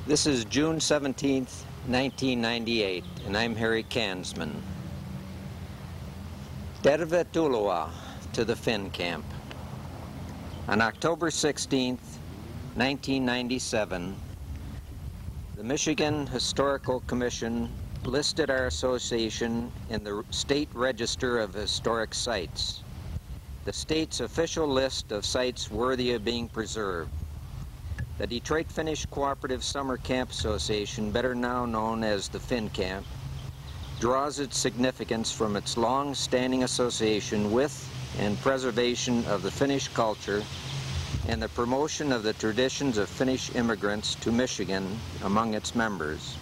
This is June 17th, 1998, and I'm Harry Kansman. Tervetuloa to the Finn Camp. On October 16th, 1997, the Michigan Historical Commission listed our association in the State Register of Historic Sites, the state's official list of sites worthy of being preserved. The Detroit Finnish Cooperative Summer Camp Association, better now known as the Finn Camp, draws its significance from its long-standing association with and preservation of the Finnish culture and the promotion of the traditions of Finnish immigrants to Michigan among its members.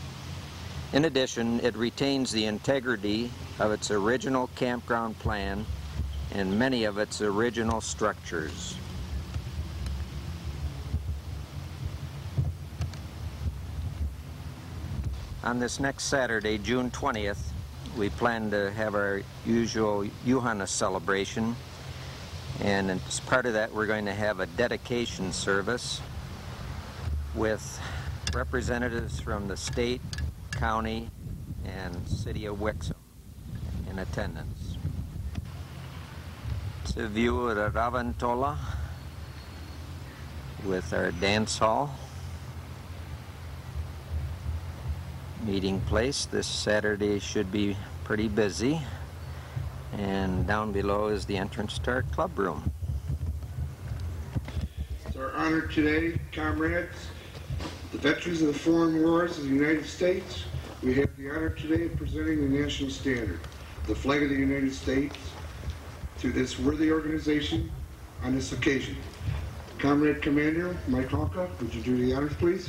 In addition, it retains the integrity of its original campground plan and many of its original structures. On this next Saturday, June 20th, we plan to have our usual Juhannus celebration, and as part of that we're going to have a dedication service with representatives from the state, county, and city of Wixom in attendance. It's a view of the Raventola with our dance hall. Meeting place this Saturday should be pretty busy, and down below is the entrance to our club room. It's our honor today, comrades, the veterans of the foreign wars of the United States. We have the honor today of presenting the national standard, the flag of the United States, to this worthy organization on this occasion. Comrade Commander Mike Halka, would you do the honors, please?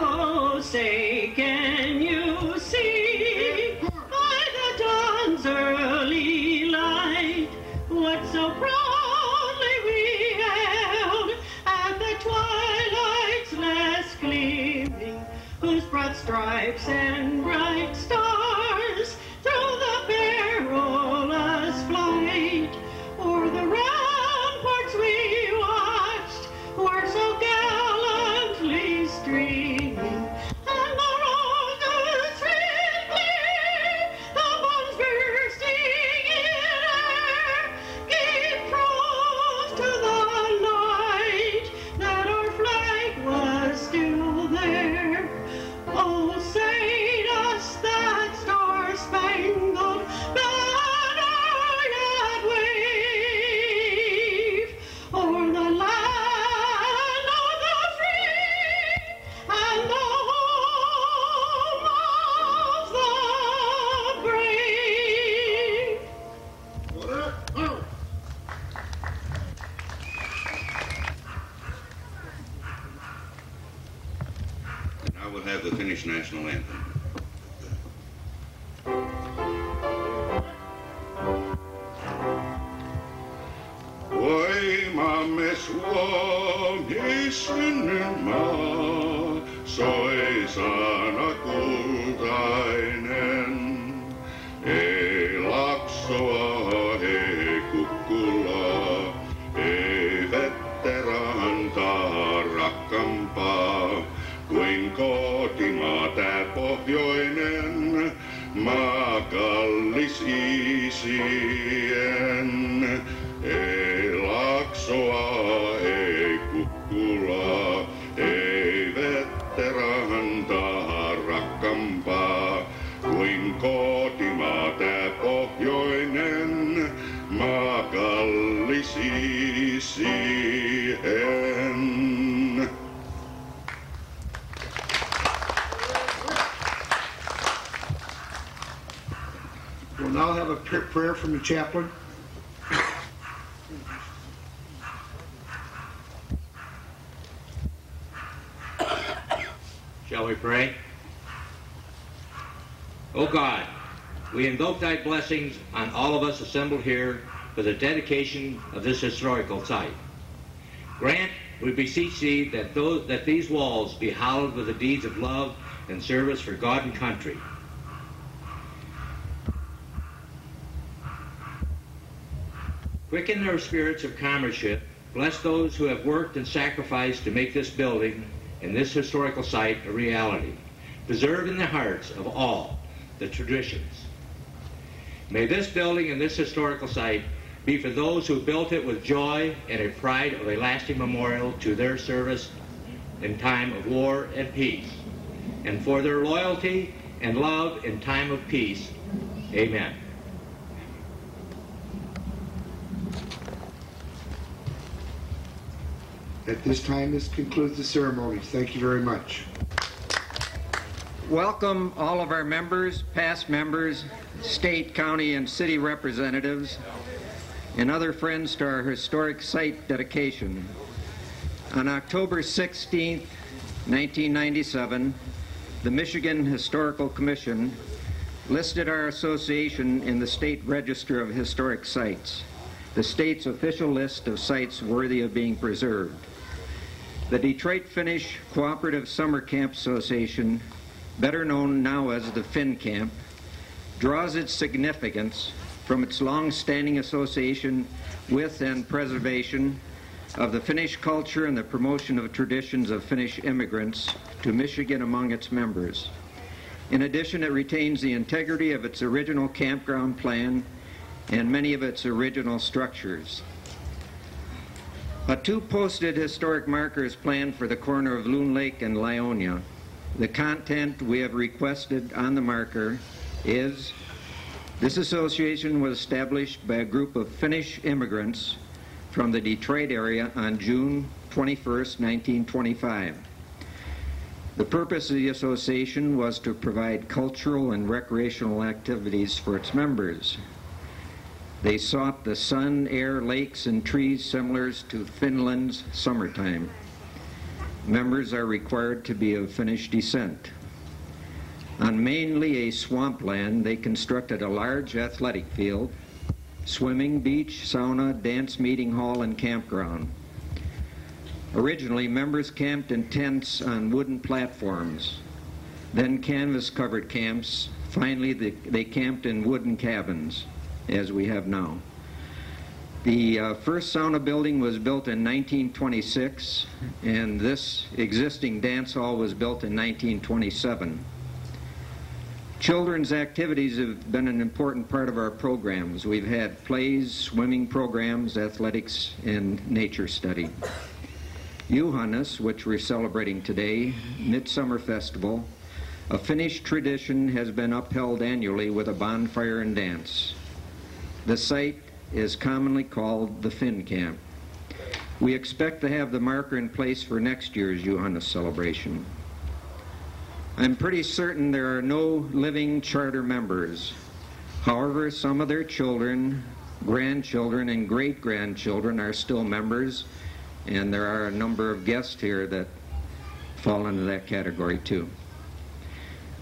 Oh, say, can you see by the dawn's early light what so proudly we held at the twilight's last gleaming, whose broad stripes and bright stars through the perilous flight o'er the ramparts we watched were so gallantly streaming, and the roses red glare, the bombs bursting in air, gave proofs to the night that our flag was still there. Oh, say does that star-spangled banner yet wave o'er the land of the free and the home of the brave? And now we'll have the Finnish national anthem. Voimamme Suomi synnyinmaa, soi sana kultainen. Ei Laksoa, ei Kukkulaa, ei vettä rantaa rakkaampaa kuin kotimaa tää pohjoinen, maa kallis isien. Ei Laksoa, ei Kukkulaa, ei vettä rantaa rakkaampaa kuin kotimaa tää pohjoinen, maa kallis isien. We'll now have a prayer from the chaplain. pray? O God, we invoke thy blessings on all of us assembled here for the dedication of this historical site. Grant, we beseech thee, that these walls be hallowed with the deeds of love and service for God and country. Quicken their spirits of comradeship. Bless those who have worked and sacrificed to make this building and this historical site a reality. Preserve in the hearts of all the traditions. May this building and this historical site be for those who built it with joy and a pride of a lasting memorial to their service in time of war and peace, and for their loyalty and love in time of peace. Amen. At this time, this concludes the ceremony. Thank you very much. Welcome all of our members, past members, state, county, and city representatives, and other friends to our historic site dedication. On October 16, 1997, the Michigan Historical Commission listed our association in the State Register of Historic Sites, the state's official list of sites worthy of being preserved. The Detroit Finnish Cooperative Summer Camp Association, better known now as the Finn Camp, draws its significance from its long-standing association with and preservation of the Finnish culture and the promotion of traditions of Finnish immigrants to Michigan among its members. In addition, it retains the integrity of its original campground plan and many of its original structures. A 2-posted historic marker is planned for the corner of Loon Lake and Lyonia. The content we have requested on the marker is: this association was established by a group of Finnish immigrants from the Detroit area on June 21st, 1925. The purpose of the association was to provide cultural and recreational activities for its members. They sought the sun, air, lakes, and trees similar to Finland's summertime. Members are required to be of Finnish descent. On mainly a swampland, they constructed a large athletic field, swimming, beach, sauna, dance meeting hall, and campground. Originally, members camped in tents on wooden platforms, then canvas-covered camps. Finally, they camped in wooden cabins, as we have now. The first sauna building was built in 1926, and this existing dance hall was built in 1927. Children's activities have been an important part of our programs. We've had plays, swimming programs, athletics, and nature study. Juhannus, which we're celebrating today, Midsummer Festival, a Finnish tradition, has been upheld annually with a bonfire and dance. The site is commonly called the Finn Camp. We expect to have the marker in place for next year's Juhannus celebration. I'm pretty certain there are no living charter members. However, some of their children, grandchildren, and great-grandchildren are still members, and there are a number of guests here that fall into that category too.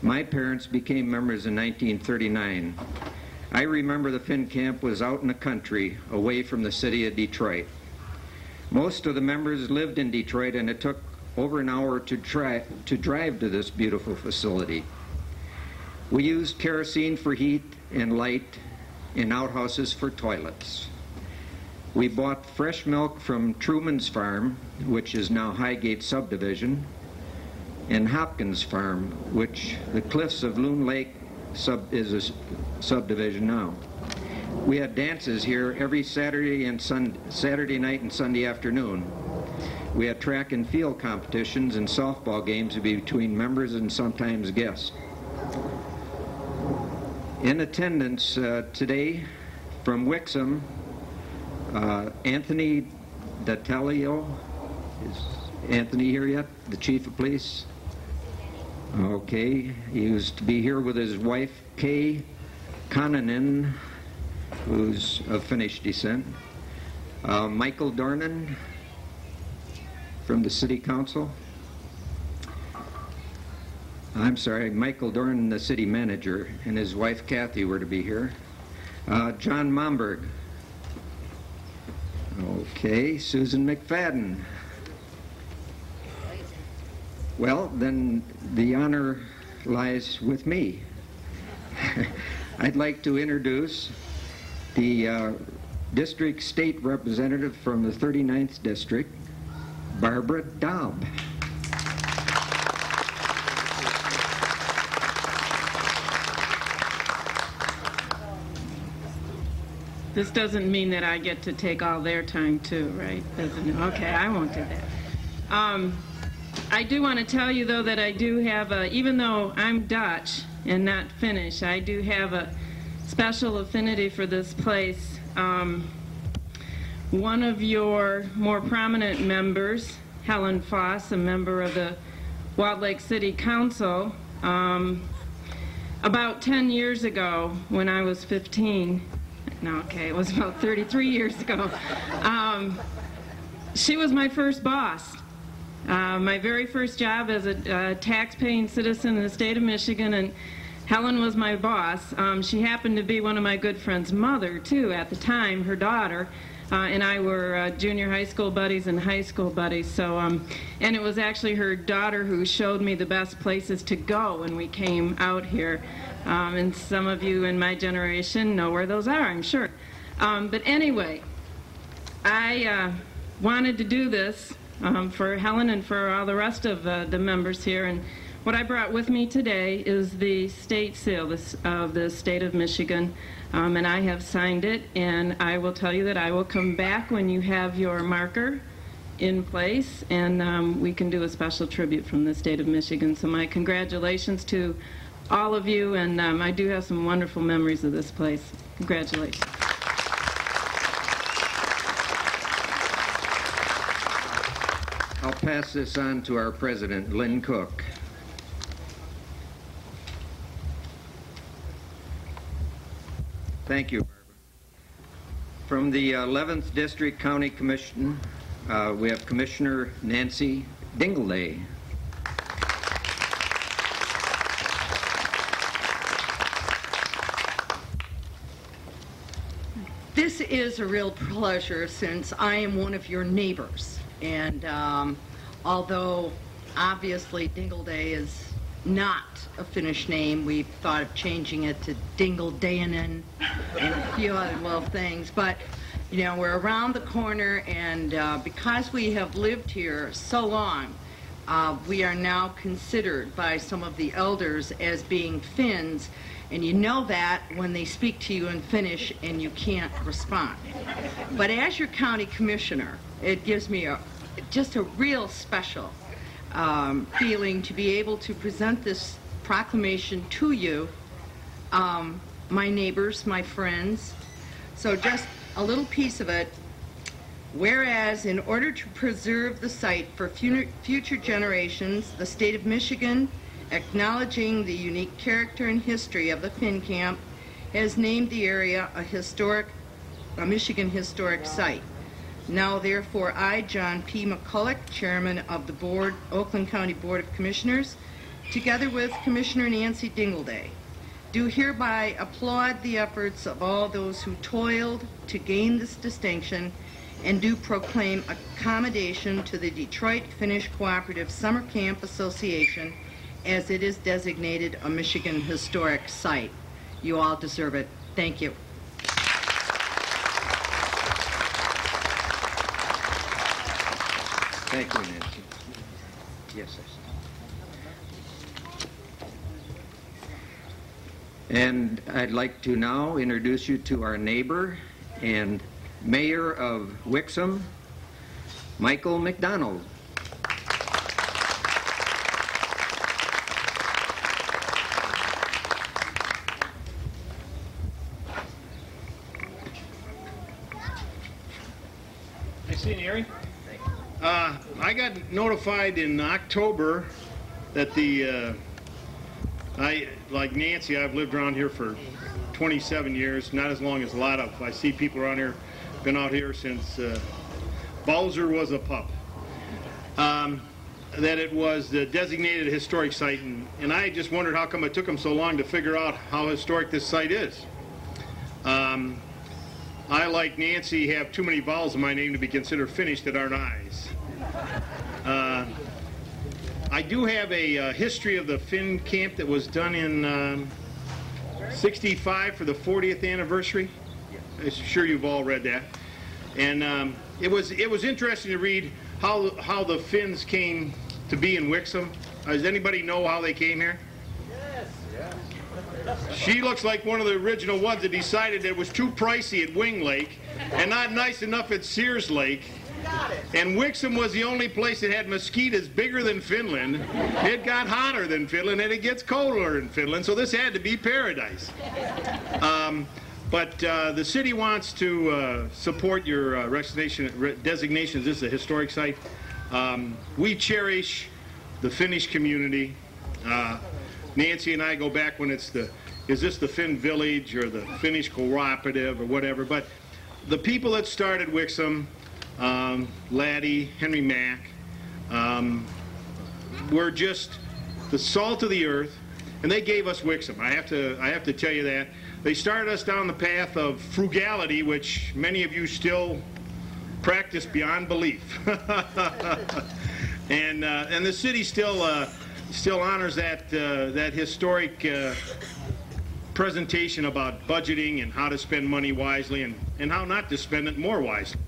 My parents became members in 1939. I remember the Finn Camp was out in the country, away from the city of Detroit. Most of the members lived in Detroit, and it took over an hour to drive to this beautiful facility. We used kerosene for heat and light, and outhouses for toilets. We bought fresh milk from Truman's Farm, which is now Highgate Subdivision, and Hopkins Farm, which the cliffs of Loon Lake is a subdivision now. We had dances here every Saturday night and Sunday afternoon. We had track and field competitions and softball games between members and sometimes guests. In attendance today from Wixom, Anthony D'Atelio. Is Anthony here yet? The Chief of Police? Okay, he used to be here with his wife, Kay Konanen, who's of Finnish descent. Michael Dornan from the City Council. I'm sorry, Michael Dorn, the city manager, and his wife Kathy were to be here. John Momberg. Okay, Susan McFadden. Well, then the honor lies with me. I'd like to introduce the district state representative from the 39th district, Barbara Daub. This doesn't mean that I get to take all their time too, right? Okay, I won't do that. I do want to tell you, though, that I do have even though I'm Dutch and not Finnish, I do have a special affinity for this place. One of your more prominent members, Helen Foss, a member of the Walled Lake City Council, about 10 years ago, when I was 15, no, okay, it was about 33 years ago, she was my first boss. My very first job as a tax-paying citizen in the state of Michigan, and Helen was my boss. She happened to be one of my good friend's mother, too, at the time, her daughter, and I were junior high school buddies and high school buddies. So, and it was actually her daughter who showed me the best places to go when we came out here. And some of you in my generation know where those are, I'm sure. But anyway, I wanted to do this for Helen and for all the rest of the members here. And what I brought with me today is the state seal of the state of Michigan. And I have signed it, and I will tell you that I will come back when you have your marker in place, and we can do a special tribute from the state of Michigan. So my congratulations to all of you, and I do have some wonderful memories of this place. Congratulations. I'll pass this on to our president, Lynn Cook. Thank you, Barbara. From the 11th District County Commission, we have Commissioner Nancy Dingleday. This is a real pleasure since I am one of your neighbors. And although obviously Dingleday is not a Finnish name, we've thought of changing it to Dingledainen and a few other little things. But, you know, we're around the corner, and because we have lived here so long, we are now considered by some of the elders as being Finns. And you know that when they speak to you in Finnish and you can't respond. But as your county commissioner, it gives me just a real special feeling to be able to present this proclamation to you, my neighbors, my friends. So just a little piece of it. Whereas in order to preserve the site for future generations, the state of Michigan, acknowledging the unique character and history of the Finn Camp, has named the area a Michigan Historic Site. Now, therefore, I, John P. McCulloch, Chairman of the Oakland County Board of Commissioners, together with Commissioner Nancy Dingleday, do hereby applaud the efforts of all those who toiled to gain this distinction, and do proclaim accommodation to the Detroit Finnish Cooperative Summer Camp Association as it is designated a Michigan Historic Site. You all deserve it. Thank you. Thank you, Nancy. Yes, and I'd like to now introduce you to our neighbor and Mayor of Wixom, Michael McDonald. I got notified in October that like Nancy, I've lived around here for 27 years, not as long as a lot of. I see people around here, been out here since Bowser was a pup. that it was the designated historic site, and I just wondered how come it took them so long to figure out how historic this site is. I, like Nancy, have too many vowels in my name to be considered Finnish that aren't I's. I do have a history of the Finn camp that was done in '65 for the 40th anniversary. I'm sure you've all read that. And it was interesting to read how the Finns came to be in Wixom. Does anybody know how they came here? Yes. Yeah. She looks like one of the original ones that decided that it was too pricey at Wing Lake and not nice enough at Sears Lake. And Wixom was the only place that had mosquitoes bigger than Finland. It got hotter than Finland, and it gets colder in Finland, so this had to be paradise. But the city wants to support your designations. This is a historic site. We cherish the Finnish community. Nancy and I go back when it's is this the Finn Village or the Finnish Cooperative or whatever, but the people that started Wixom, Laddie, Henry Mack, were just the salt of the earth, and they gave us Wixom. I have to tell you that. They started us down the path of frugality, which many of you still practice beyond belief. and the city still honors that historic presentation about budgeting and how to spend money wisely and how not to spend it more wisely.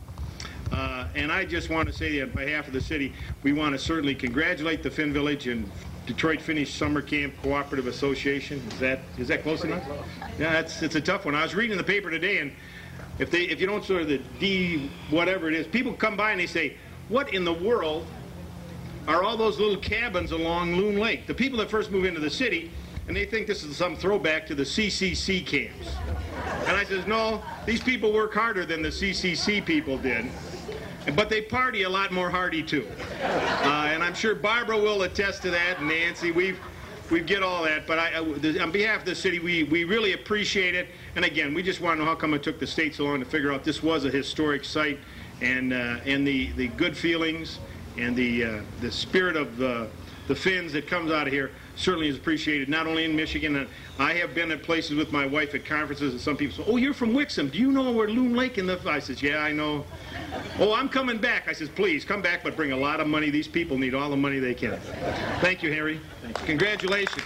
And I just want to say that on behalf of the city, we want to certainly congratulate the Finn Village and Detroit Finnish Summer Camp Cooperative Association. Is that close enough? Yeah, it's a tough one. I was reading the paper today, and if you don't sort of the D whatever it is, people come by and they say, "What in the world are all those little cabins along Loon Lake?" The people that first move into the city, and they think this is some throwback to the CCC camps. And I says, no, these people work harder than the CCC people did. But they party a lot more hardy, too. And I'm sure Barbara will attest to that, and Nancy. We get all that. But on behalf of the city, we really appreciate it. And again, we just want to know how come it took the state so long to figure out this was a historic site, and the good feelings and the spirit of the Finns that comes out of here certainly is appreciated, not only in Michigan. And I have been at places with my wife at conferences, and some people say, "Oh, you're from Wixom. Do you know where Loon Lake in the..." I says, "Yeah, I know." "Oh, I'm coming back." I says, "Please, come back, but bring a lot of money. These people need all the money they can." Thank you, Henry. Thank you. Congratulations.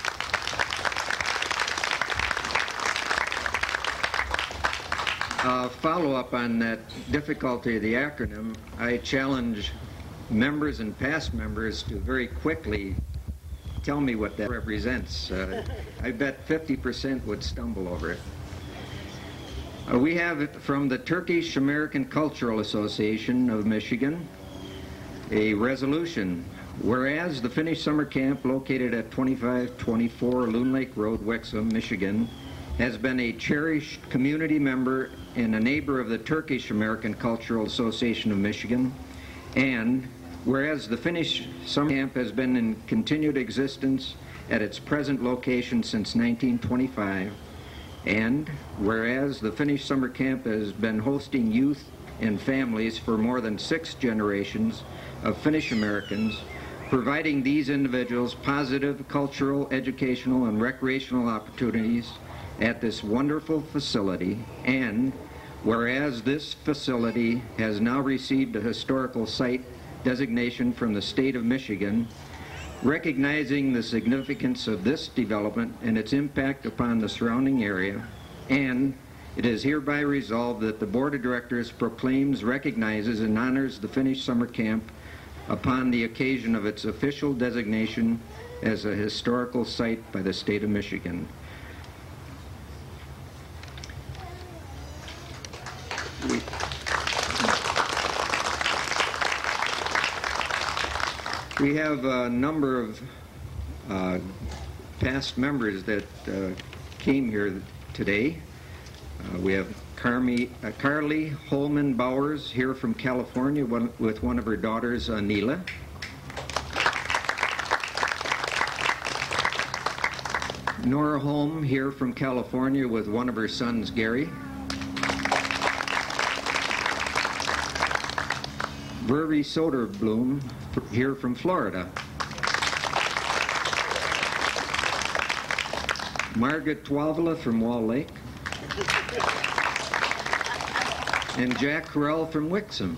Follow up on that difficulty of the acronym, I challenge members and past members to very quickly tell me what that represents. I bet 50% would stumble over it. We have from the Turkish American Cultural Association of Michigan a resolution. Whereas the Finnish Summer Camp located at 2524 Loon Lake Road, Wixom, Michigan, has been a cherished community member and a neighbor of the Turkish American Cultural Association of Michigan, and whereas the Finnish Summer Camp has been in continued existence at its present location since 1925, and whereas the Finnish Summer Camp has been hosting youth and families for more than 6 generations of Finnish Americans, providing these individuals positive cultural, educational, and recreational opportunities at this wonderful facility, and whereas this facility has now received a historical site designation from the state of Michigan, recognizing the significance of this development and its impact upon the surrounding area, and it is hereby resolved that the Board of Directors proclaims, recognizes, and honors the Finnish Summer Camp upon the occasion of its official designation as a historical site by the state of Michigan. We have a number of past members that came here today. We have Carly Holman Bowers here from California with one of her daughters, Neela. Nora Holm here from California with one of her sons, Gary. Vervi Soderblom here from Florida. Margaret Twavala from Wall Lake, and Jack Carell from Wixom.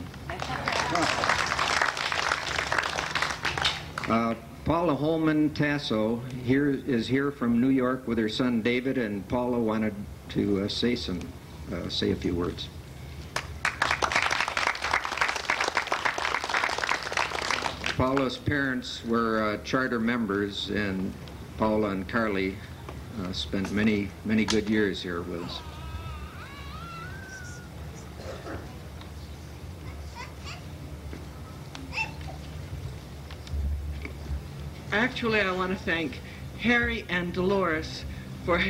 Paula Holman Tasso is here from New York with her son David, and Paula wanted to say a few words. Paula's parents were charter members, and Paula and Carly spent many good years here with us. Actually, I want to thank Harry and Dolores for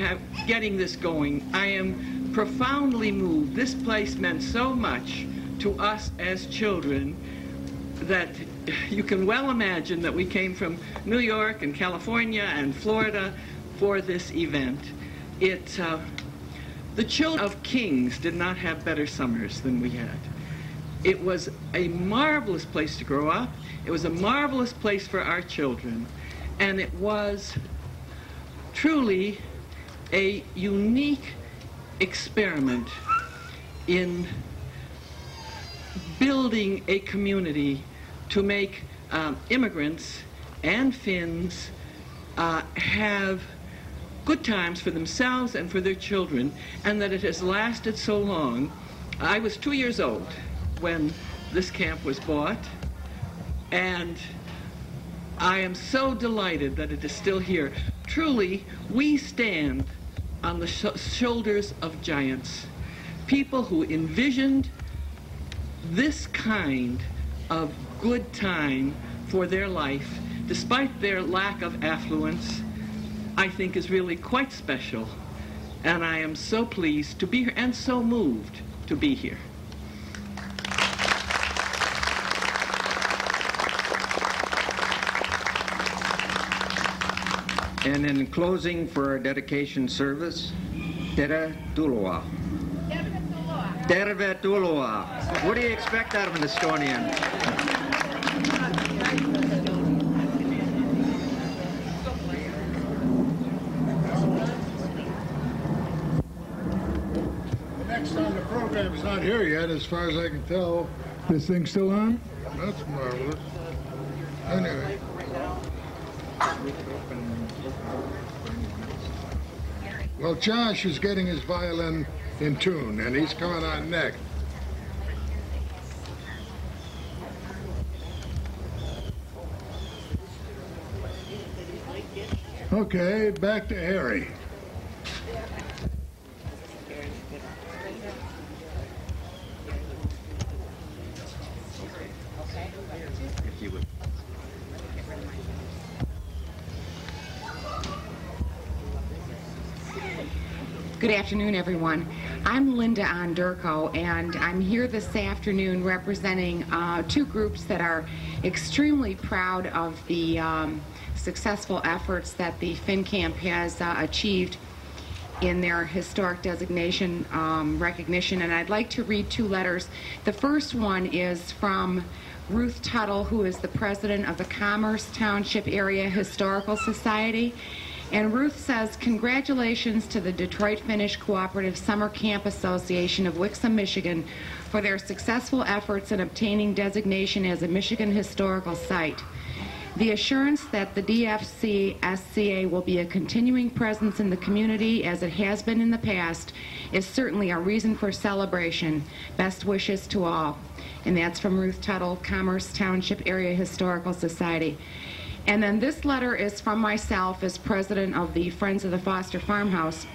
getting this going. I am profoundly moved. This place meant so much to us as children that you can well imagine that we came from New York and California and Florida for this event. The children of kings did not have better summers than we had. It was a marvelous place to grow up. It was a marvelous place for our children, and it was truly a unique experiment in building a community to make immigrants and Finns have good times for themselves and for their children, and that it has lasted so long. I was 2 years old when this camp was bought, and I am so delighted that it is still here. Truly, we stand on the shoulders of giants, people who envisioned this kind of good time for their life, despite their lack of affluence. I think is really quite special, and I am so pleased to be here and so moved to be here. And in closing for our dedication service, Tervetuloa. Tervetuloa. What do you expect out of an Estonian? The next on the program is not here yet, as far as I can tell. This thing's still on? That's marvelous. Anyway. Well, Josh is getting his violin in tune, and he's coming on next. Okay, back to Harry. Good afternoon, everyone. I'm Linda Ondurko, and I'm here this afternoon representing two groups that are extremely proud of the successful efforts that the FinCamp has achieved in their historic designation recognition, and I'd like to read two letters. The first one is from Ruth Tuttle, who is the president of the Commerce Township Area Historical Society. And Ruth says, congratulations to the Detroit Finnish Cooperative Summer Camp Association of Wixom, Michigan for their successful efforts in obtaining designation as a Michigan Historical Site. The assurance that the DFCSCA will be a continuing presence in the community as it has been in the past is certainly a reason for celebration. Best wishes to all. And that's from Ruth Tuttle, Commerce Township Area Historical Society. And then this letter is from myself as president of the Friends of the Foster Farmhouse.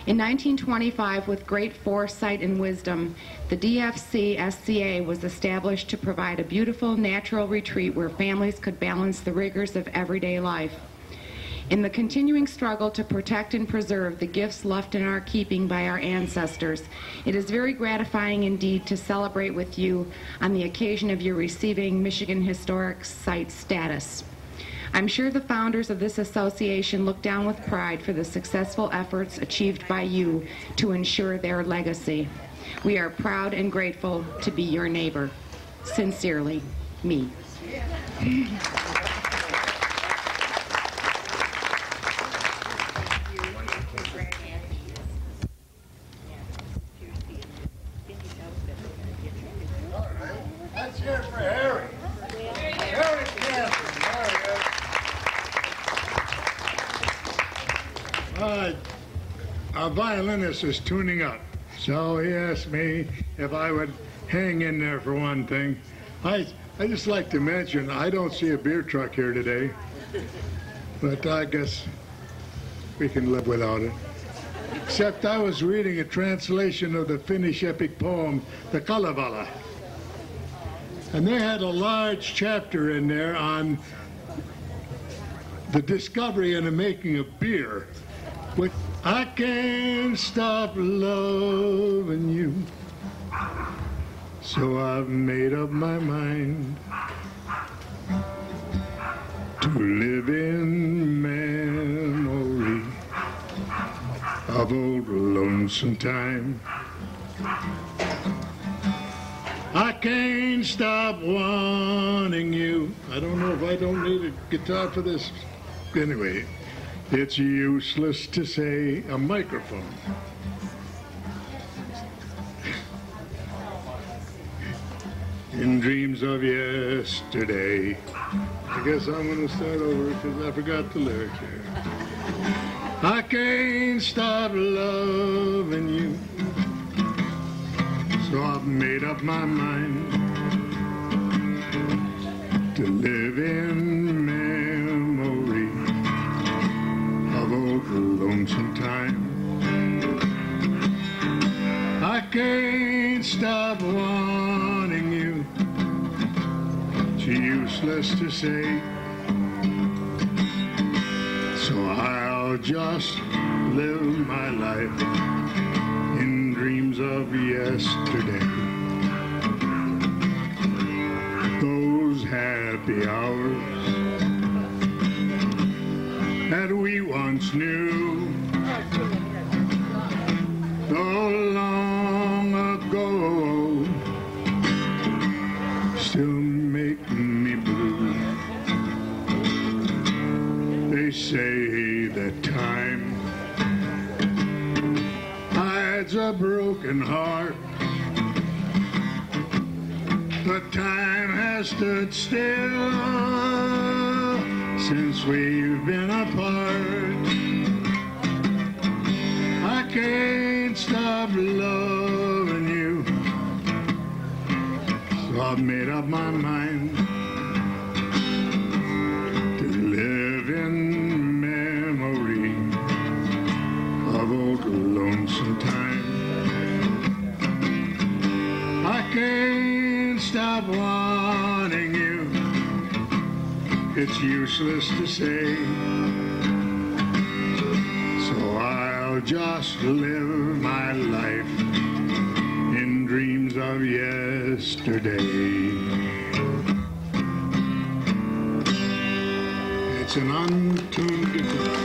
In 1925, with great foresight and wisdom, the DFCSCA was established to provide a beautiful natural retreat where families could balance the rigors of everyday life. In the continuing struggle to protect and preserve the gifts left in our keeping by our ancestors, it is very gratifying indeed to celebrate with you on the occasion of your receiving Michigan Historic Site status. I'm sure the founders of this association look down with pride for the successful efforts achieved by you to ensure their legacy. We are proud and grateful to be your neighbor. Sincerely, me. Our violinist is tuning up, so he asked me if I would hang in there for one thing. I just like to mention, I don't see a beer truck here today, but I guess we can live without it. Except I was reading a translation of the Finnish epic poem, the Kalevala. And they had a large chapter in there on the discovery and the making of beer. Which I can't stop loving you, so I've made up my mind to live in memory of old lonesome time. I can't stop wanting you. I don't know if I don't need a guitar for this. Anyway, it's useless to say a microphone. In dreams of yesterday. I guess I'm going to start over because I forgot the lyric here. I can't stop loving you, so I've made up my mind to live in memory of old lonesome time. I can't stop wanting you, it's useless to say, so I'll just live my life in dreams of yesterday. Those happy hours that we once knew, so long ago, still make me blue. They say that time hides a broken heart, but time has stood still since we've been apart. I can't stop loving you, so I've made up my mind to live in memory of old lonesome time. I can't stop wanting you, it's useless to say, so I'll just live my life in dreams of yesterday. It's an untuned guitar.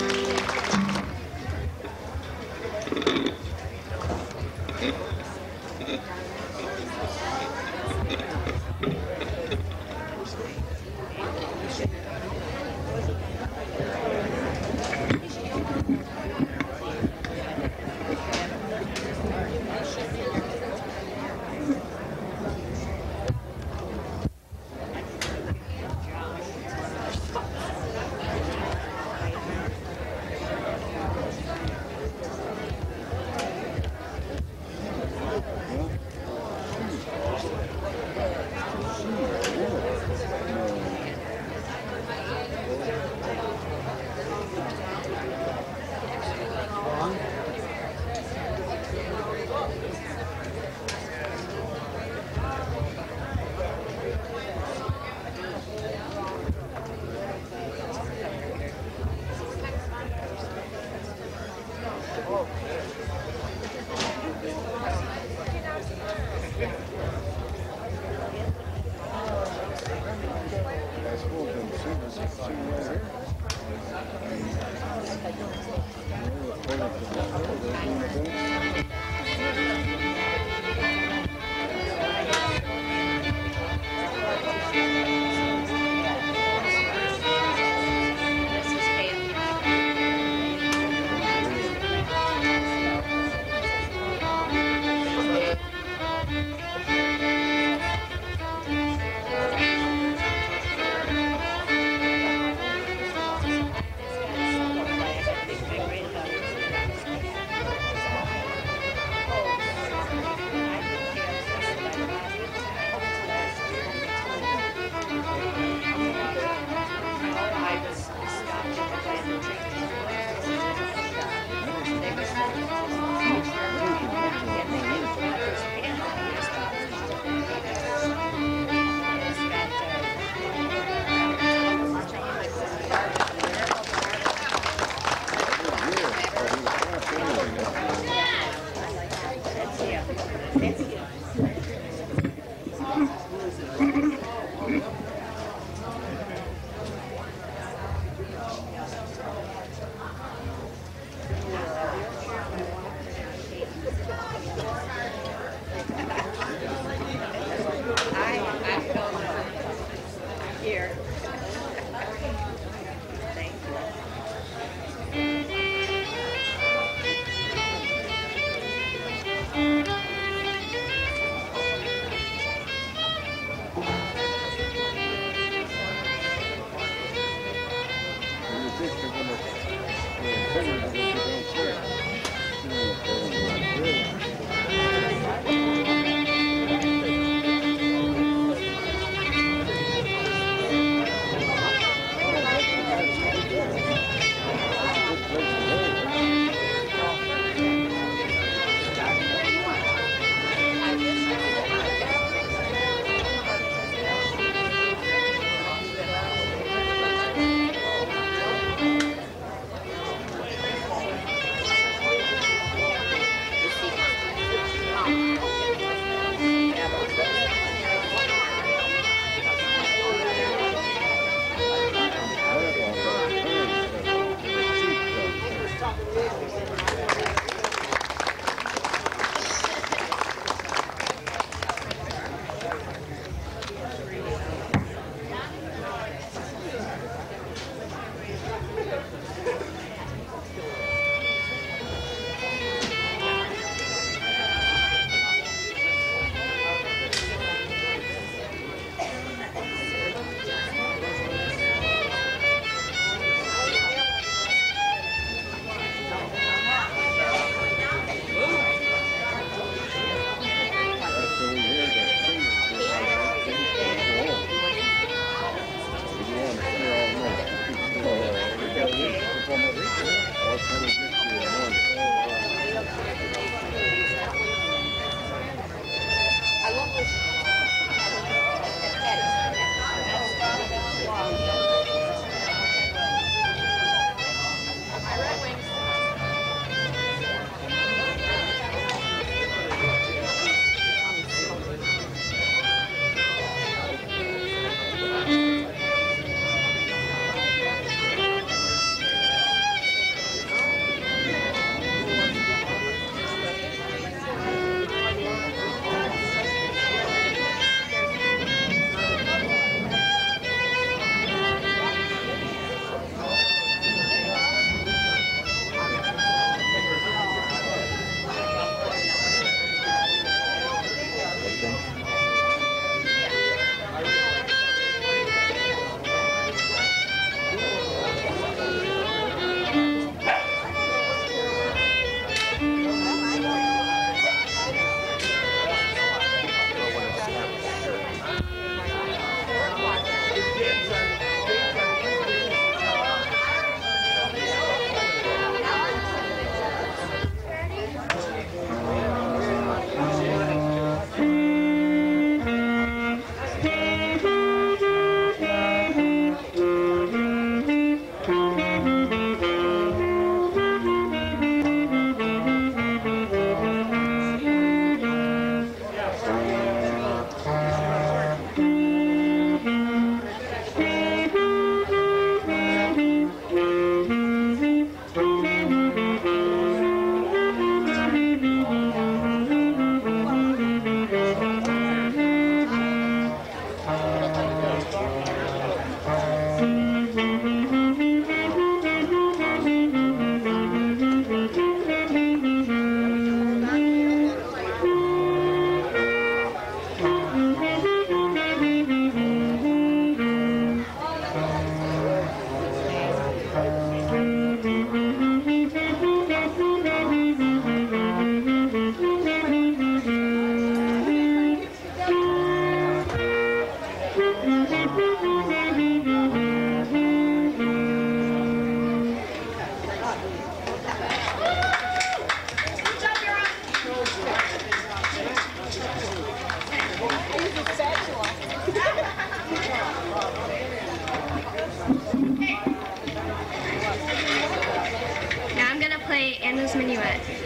continue it.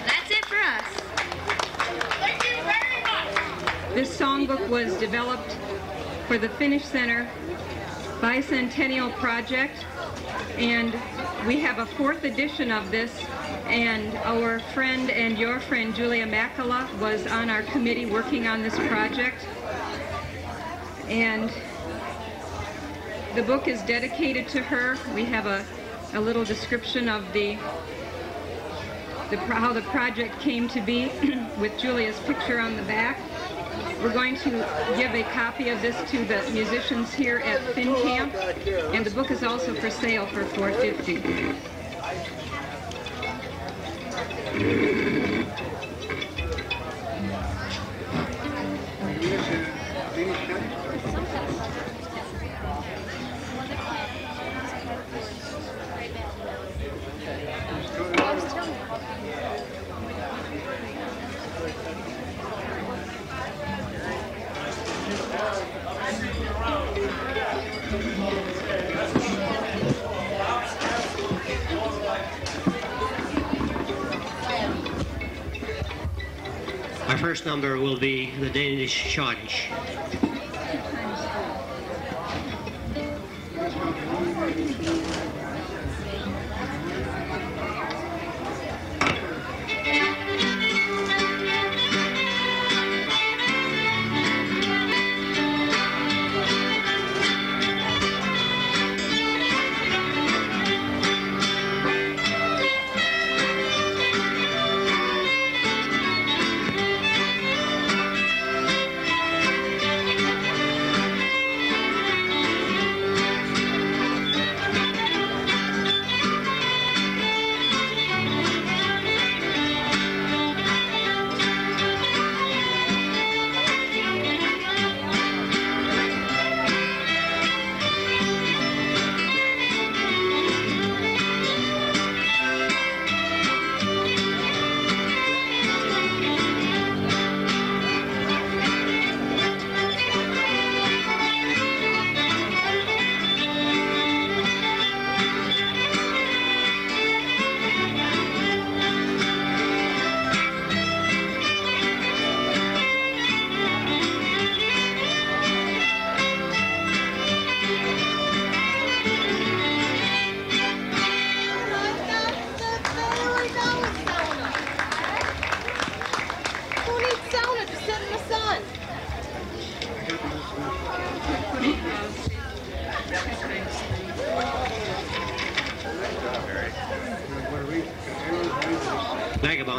That's it for us. Thank you very much. This songbook was developed for the Finnish Center Bicentennial Project, and we have a 4th edition of this, and our friend and your friend Julia Makala was on our committee working on this project. And the book is dedicated to her. We have a little description of how the project came to be with Julia's picture on the back. We're going to give a copy of this to the musicians here at FinCamp, and the book is also for sale for $4.50. Our first number will be the Danish Church.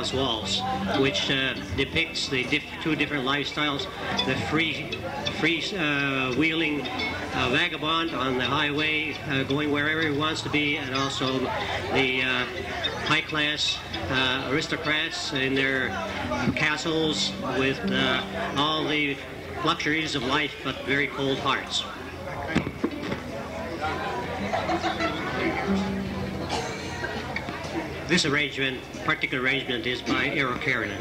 house walls, which depicts the two different lifestyles: the free-wheeling vagabond on the highway, going wherever he wants to be, and also the high-class aristocrats in their castles with all the luxuries of life, but very cold hearts. This particular arrangement, is by Eero Karinen.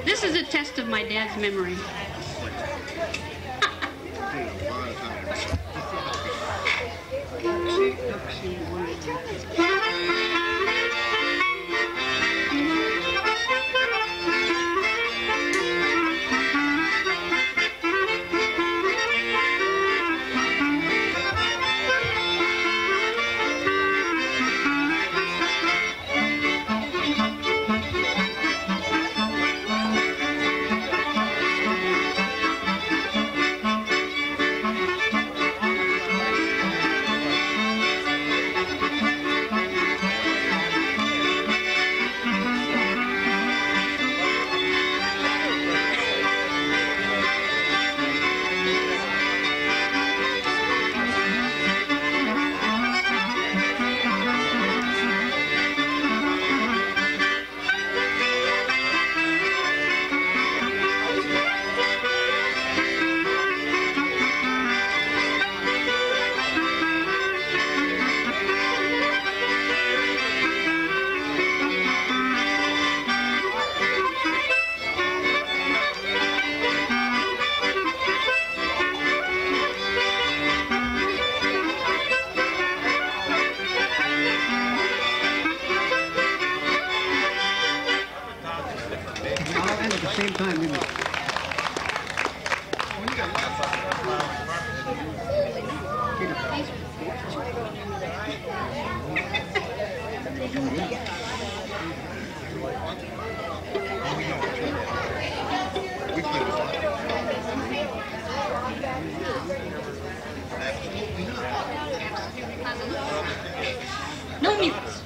This is a test of my dad's memory. No mutes.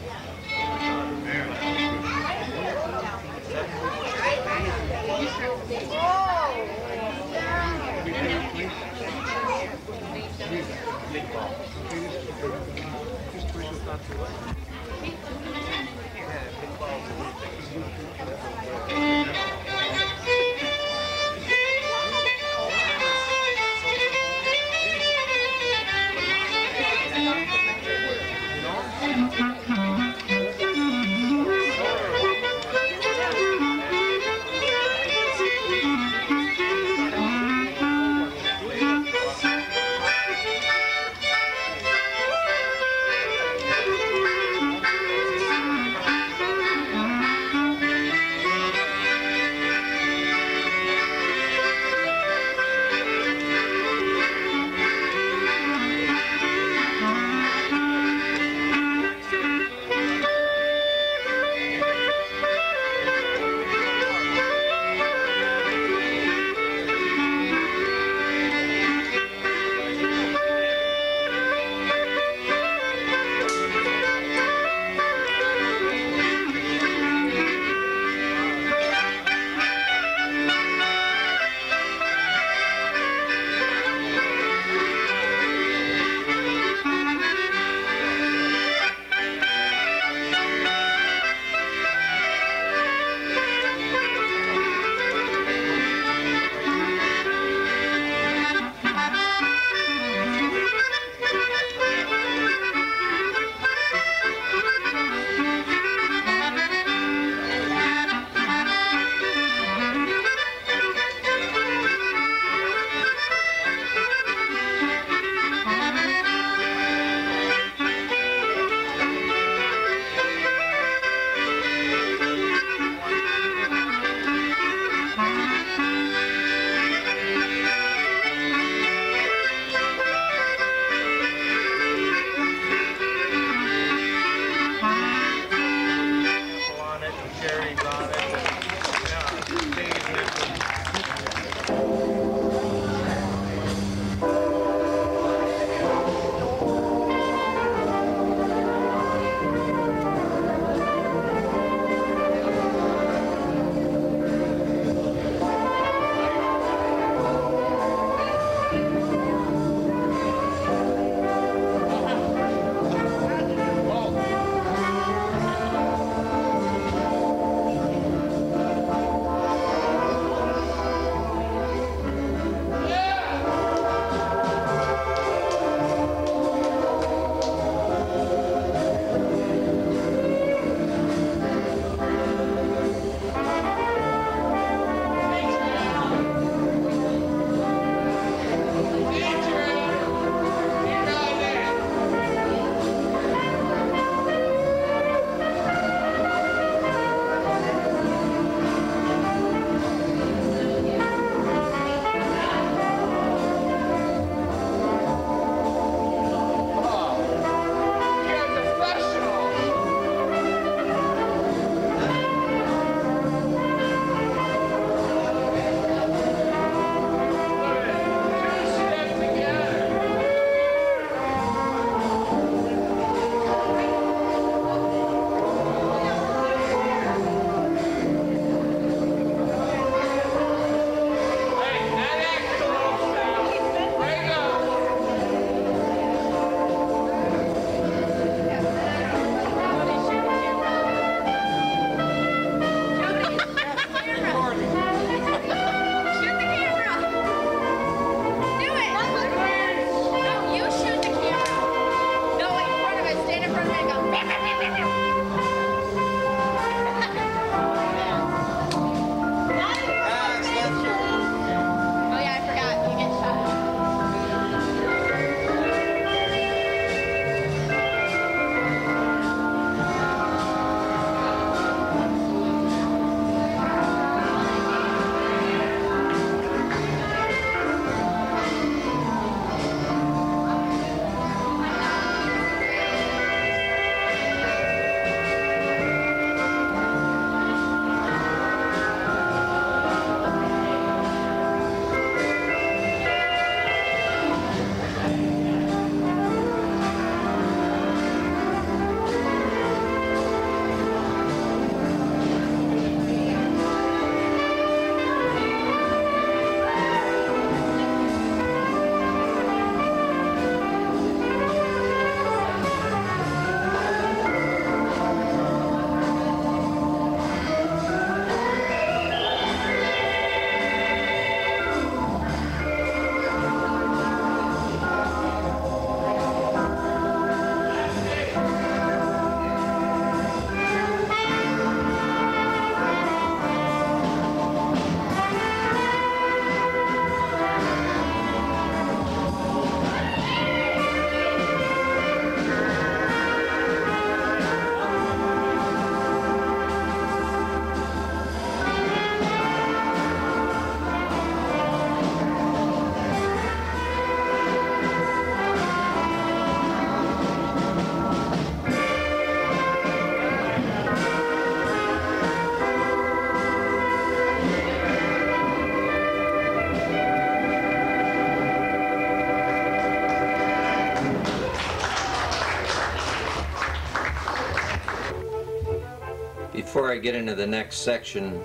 Before I get into the next section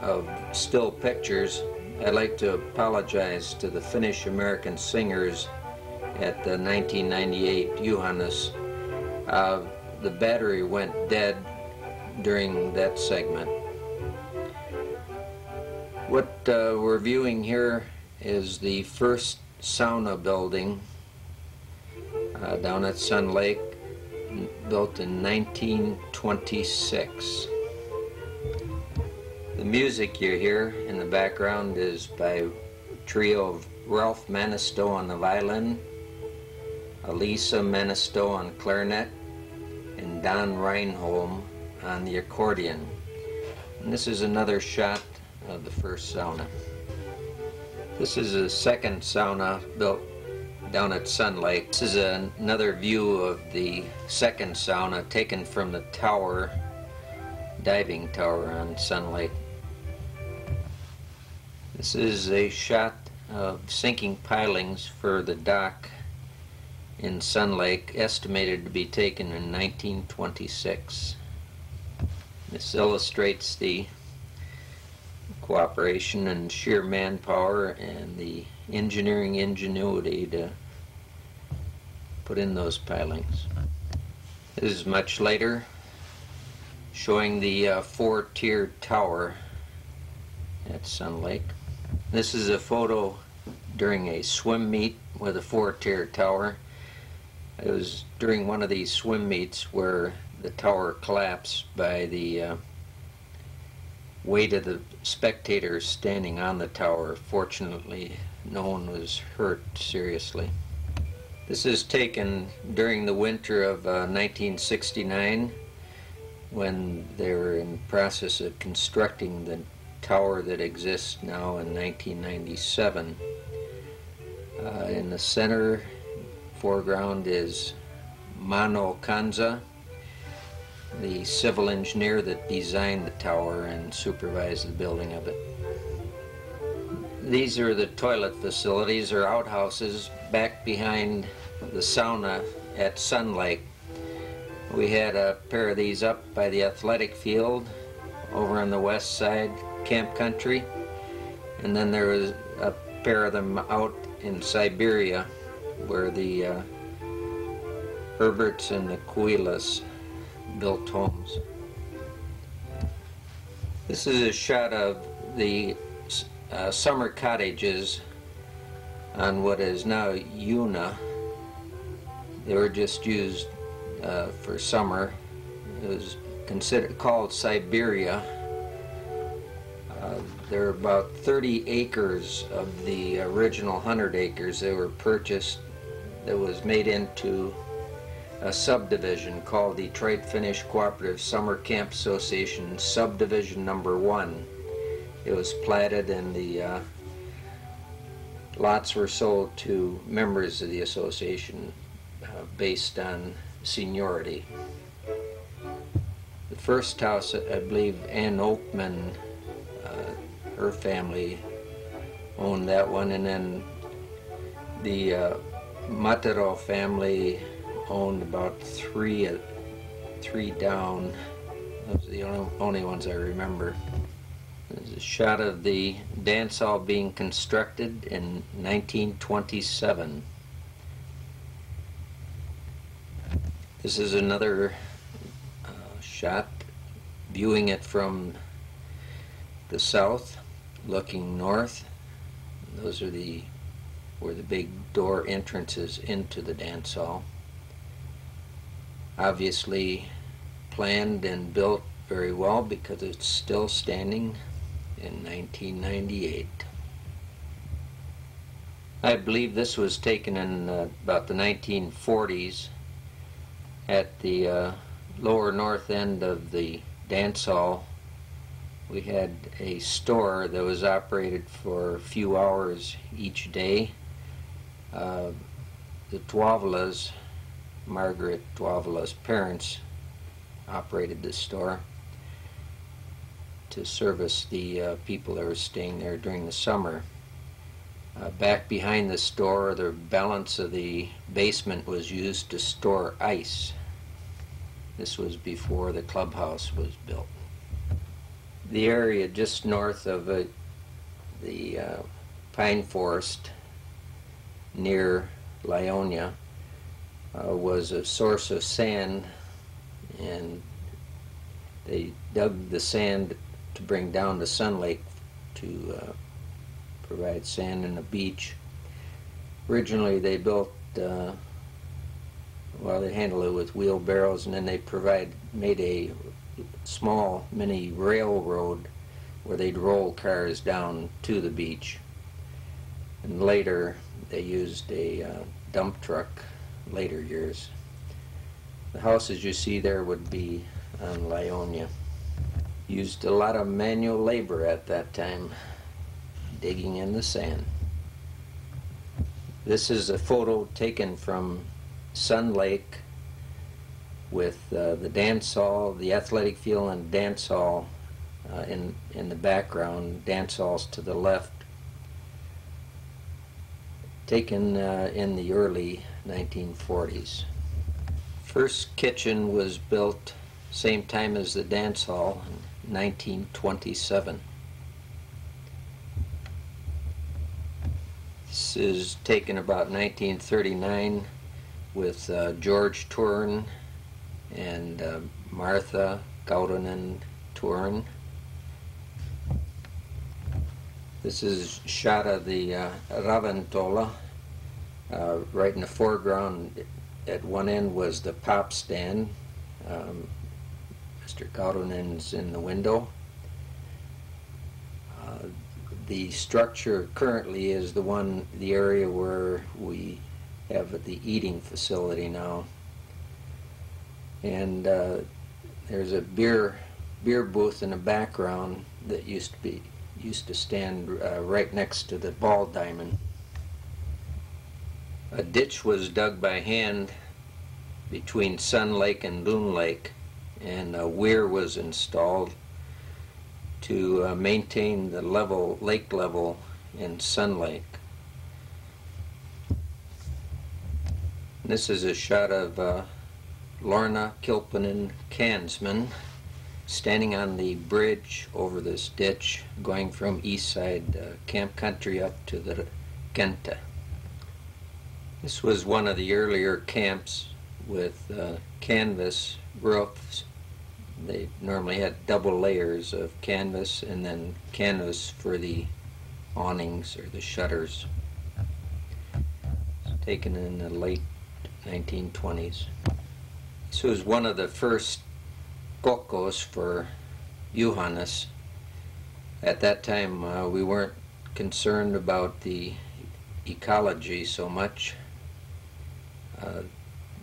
of still pictures, I'd like to apologize to the Finnish-American singers at the 1998 Johannes. The battery went dead during that segment. What we're viewing here is the first sauna building down at Sun Lake, built in 1926. The music you hear in the background is by a trio of Ralph Manistow on the violin, Elisa Manistow on clarinet, and Don Reinholm on the accordion. And this is another shot of the first sauna. This is a second sauna built down at Sun Lake. This is another view of the second sauna taken from the tower, diving tower on Sun Lake. This is a shot of sinking pilings for the dock in Sun Lake, estimated to be taken in 1926. This illustrates the cooperation and sheer manpower and the engineering ingenuity to put in those pilings. This is much later, showing the four-tiered tower at Sun Lake. This is a photo during a swim meet with a four-tiered tower. It was during one of these swim meets where the tower collapsed by the weight of the spectators standing on the tower. Fortunately, no one was hurt seriously. This is taken during the winter of 1969, when they were in the process of constructing the tower that exists now in 1997. In the center foreground is Mano Kanza, the civil engineer that designed the tower and supervised the building of it. These are the toilet facilities or outhouses back behind the sauna at Sun Lake. We had a pair of these up by the athletic field over on the west side, Camp Country, and then there was a pair of them out in Siberia where the Herberts and the Kuilas built homes. This is a shot of the summer cottages on what is now Una. They were just used for summer. It was called Siberia. There are about 30 acres of the original 100 acres that were purchased, that was made into a subdivision called Detroit Finnish Cooperative Summer Camp Association Subdivision Number 1. It was platted and the lots were sold to members of the association based on seniority. The first house, I believe Ann Oakman, her family owned that one, and then the Matero family owned about three down. Those are the only ones I remember. There's a shot of the dance hall being constructed in 1927. This is another shot, viewing it from the south, looking north. Those are where the big door entrances into the dance hall. Obviously planned and built very well because it's still standing in 1998. I believe this was taken in about the 1940s at the lower north end of the dance hall. We had a store that was operated for a few hours each day. The Tuovilas, Margaret Tuovila's parents, operated this store to service the people that were staying there during the summer. Back behind the store, the balance of the basement was used to store ice. This was before the clubhouse was built. The area just north of the pine forest near Lyonia was a source of sand, and they dug the sand to bring down to Sun Lake to provide sand in the beach. Originally they built, well, they handled it with wheelbarrows, and then they made a small mini railroad where they'd roll cars down to the beach. And later they used a dump truck, later years. The houses you see there would be on Lyonia. Used a lot of manual labor at that time, digging in the sand. This is a photo taken from Sun Lake with the dance hall, the athletic field and dance hall in the background, dance halls to the left. Taken in the early 1940s. First kitchen was built same time as the dance hall in 1927. This is taken about 1939 with George Turin and Martha Gaudenen Turin. This is a shot of the Raventola. Right in the foreground at one end was the pop stand. Mr. Gaudinen's in the window. The structure currently is the area where we have the eating facility now. And there's a beer booth in the background that used to stand right next to the ball diamond. A ditch was dug by hand between Sun Lake and Loon Lake, and a weir was installed to maintain the lake level in Sun Lake. This is a shot of Lorna Kilpinen Kansman standing on the bridge over this ditch going from east side Camp Country up to the Kenta. This was one of the earlier camps with canvas roofs. They normally had double layers of canvas and then canvas for the awnings or the shutters. It's taken in the late 1920s. This was one of the first kokos for Johannes. At that time we weren't concerned about the ecology so much.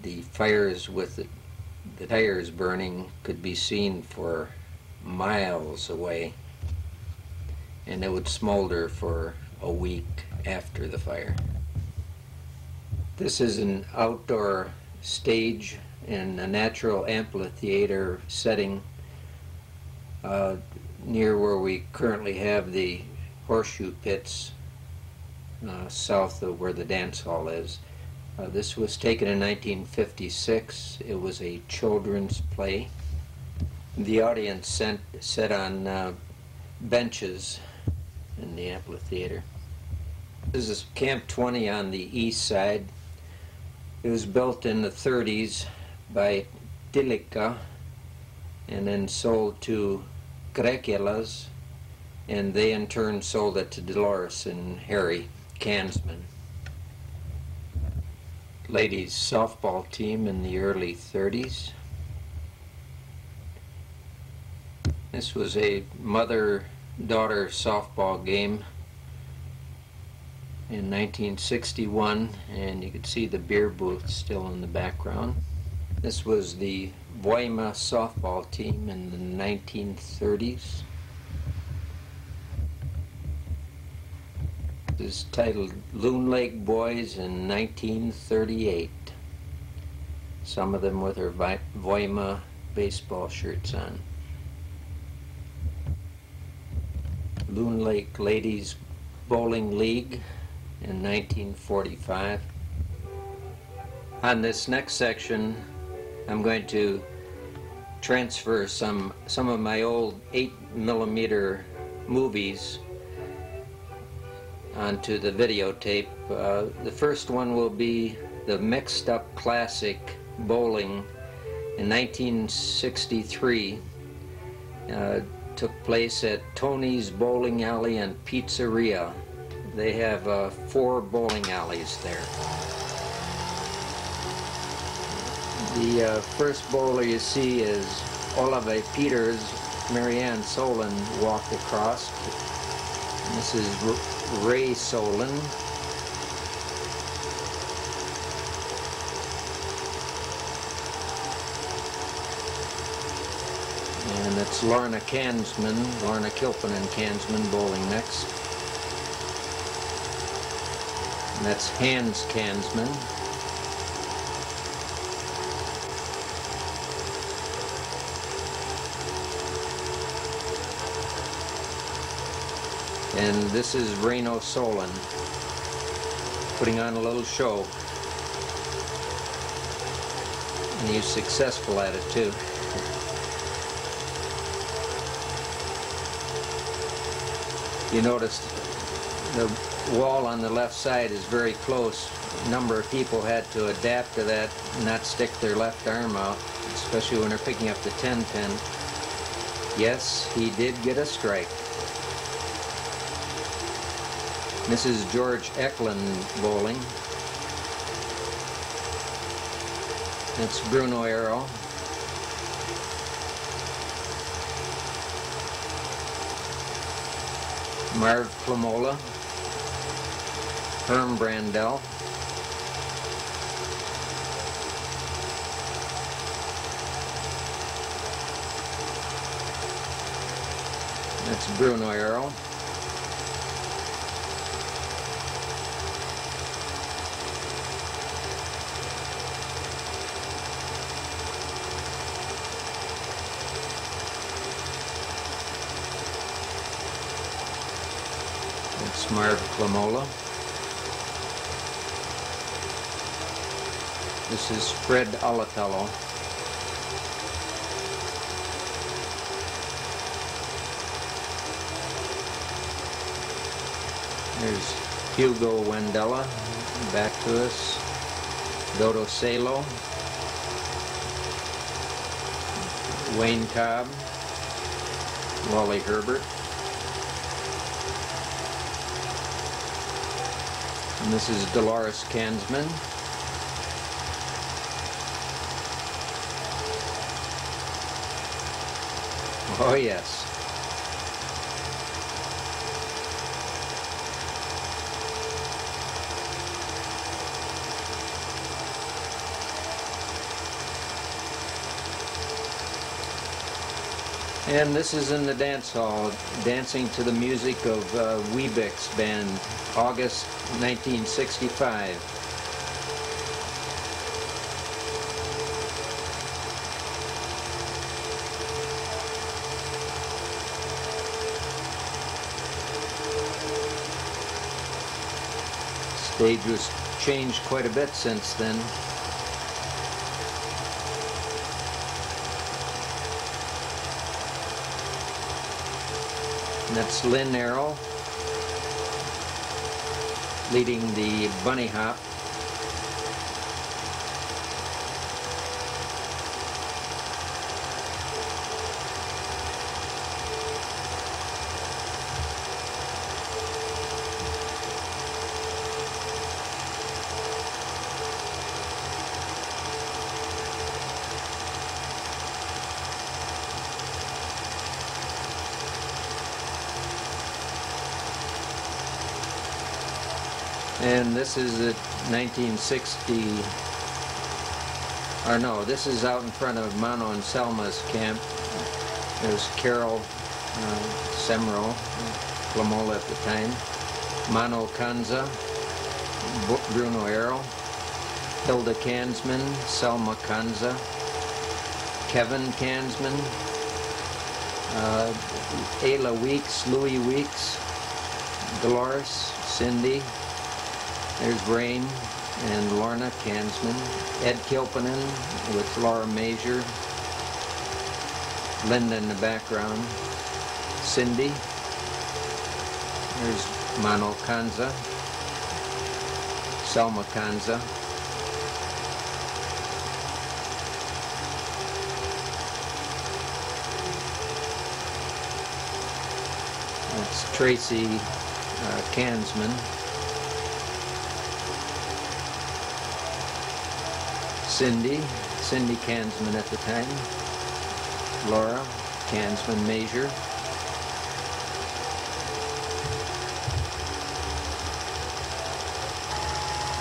The fires with the tires burning could be seen for miles away, and it would smolder for a week after the fire. This is an outdoor stage in a natural amphitheater setting near where we currently have the horseshoe pits south of where the dance hall is. This was taken in 1956. It was a children's play. The audience sat on benches in the amphitheater. This is Camp 20 on the east side. It was built in the 30s by Tilika and then sold to Krekelas, and they in turn sold it to Dolores and Harry Kansman. Ladies softball team in the early 30s. This was a mother-daughter softball game in 1961, and you could see the beer booth still in the background. This was the Voima softball team in the 1930s. This is titled Loon Lake Boys in 1938. Some of them with their Voima baseball shirts on. Loon Lake Ladies Bowling League in 1945. On this next section, I'm going to transfer some of my old millimeter movies onto the videotape. The first one will be the Mixed Up Classic Bowling in 1963. Took place at Tony's Bowling Alley and Pizzeria. They have 4 bowling alleys there. The first bowler you see is Olive Peters. Marianne Solon walked across. This is Ray Solon. And it's Lorna Kansman, Lorna Kilpin Kansman bowling next. And that's Hans Kansman. And this is Reno Solon, putting on a little show. And he's successful at it too. You notice the wall on the left side is very close. A number of people had to adapt to that, not stick their left arm out, especially when they're picking up the 10 pin. Yes, he did get a strike. Mrs. George Eklund bowling. It's Bruno Arrow. Marv Clamola. Herm Brandel. That's Bruno Arrow. That's Marv Clamola. This is Fred Alatello. There's Hugo Wendella, back to us. Dodo Salo. Wayne Cobb. Wally Herbert. And this is Dolores Kansman. Oh yes. And this is in the dance hall, dancing to the music of Weebick's band, August 1965. Stage was changed quite a bit since then. And that's Lynn Arrow leading the bunny hop. And this is at 1960, or no, this is out in front of Mano and Selma's camp. There's Carol Semro, Clamola at the time, Mano Kanza, Bruno Arrow, Hilda Kansman, Selma Kanza, Kevin Kansman, Ayla Weeks, Louis Weeks, Dolores, Cindy. There's Rain and Lorna Kansman, Ed Kilpinen with Laura Major, Linda in the background, Cindy. There's Mano Kanza, Selma Kanza. That's Tracy Kansman. Cindy Kansman at the time. Laura Kansman Major.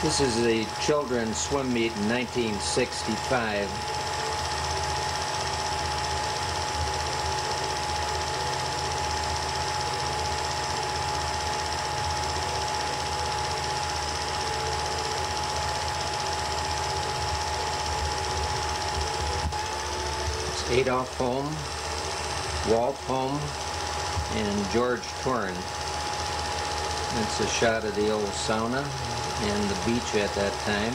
This is the children's swim meet in 1965. It's Adolph Holm, Walt Holm, and George Torn. That's a shot of the old sauna and the beach at that time.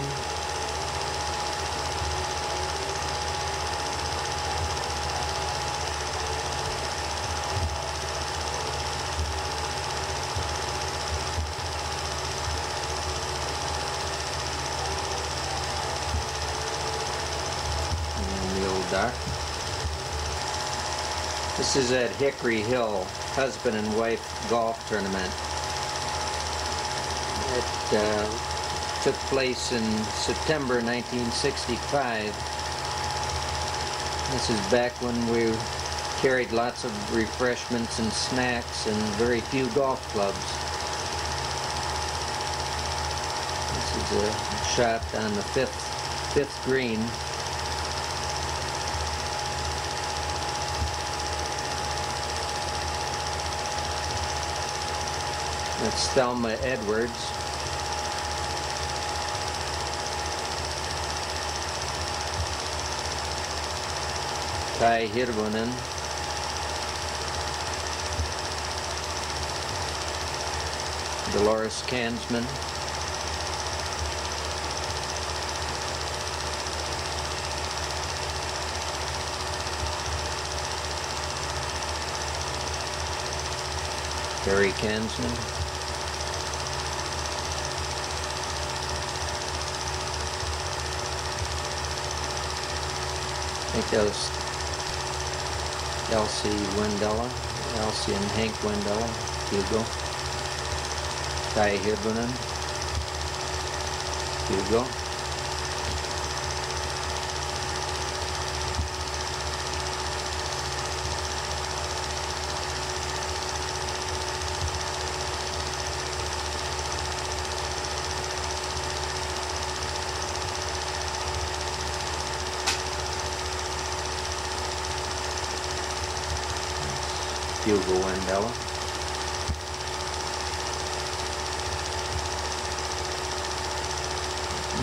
And the old dock. This is at Hickory Hill, husband and wife golf tournament. It took place in September 1965. This is back when we carried lots of refreshments and snacks and very few golf clubs. This is a shot on the fifth green. That's Thelma Edwards. Kai Hirvonen. Dolores Kansman. Harry Kansman. I think that was Elsie Wendella, Elsie and Hank Wendella, Hugo. Kai Hirvonen, Hugo. Hugo Wendella.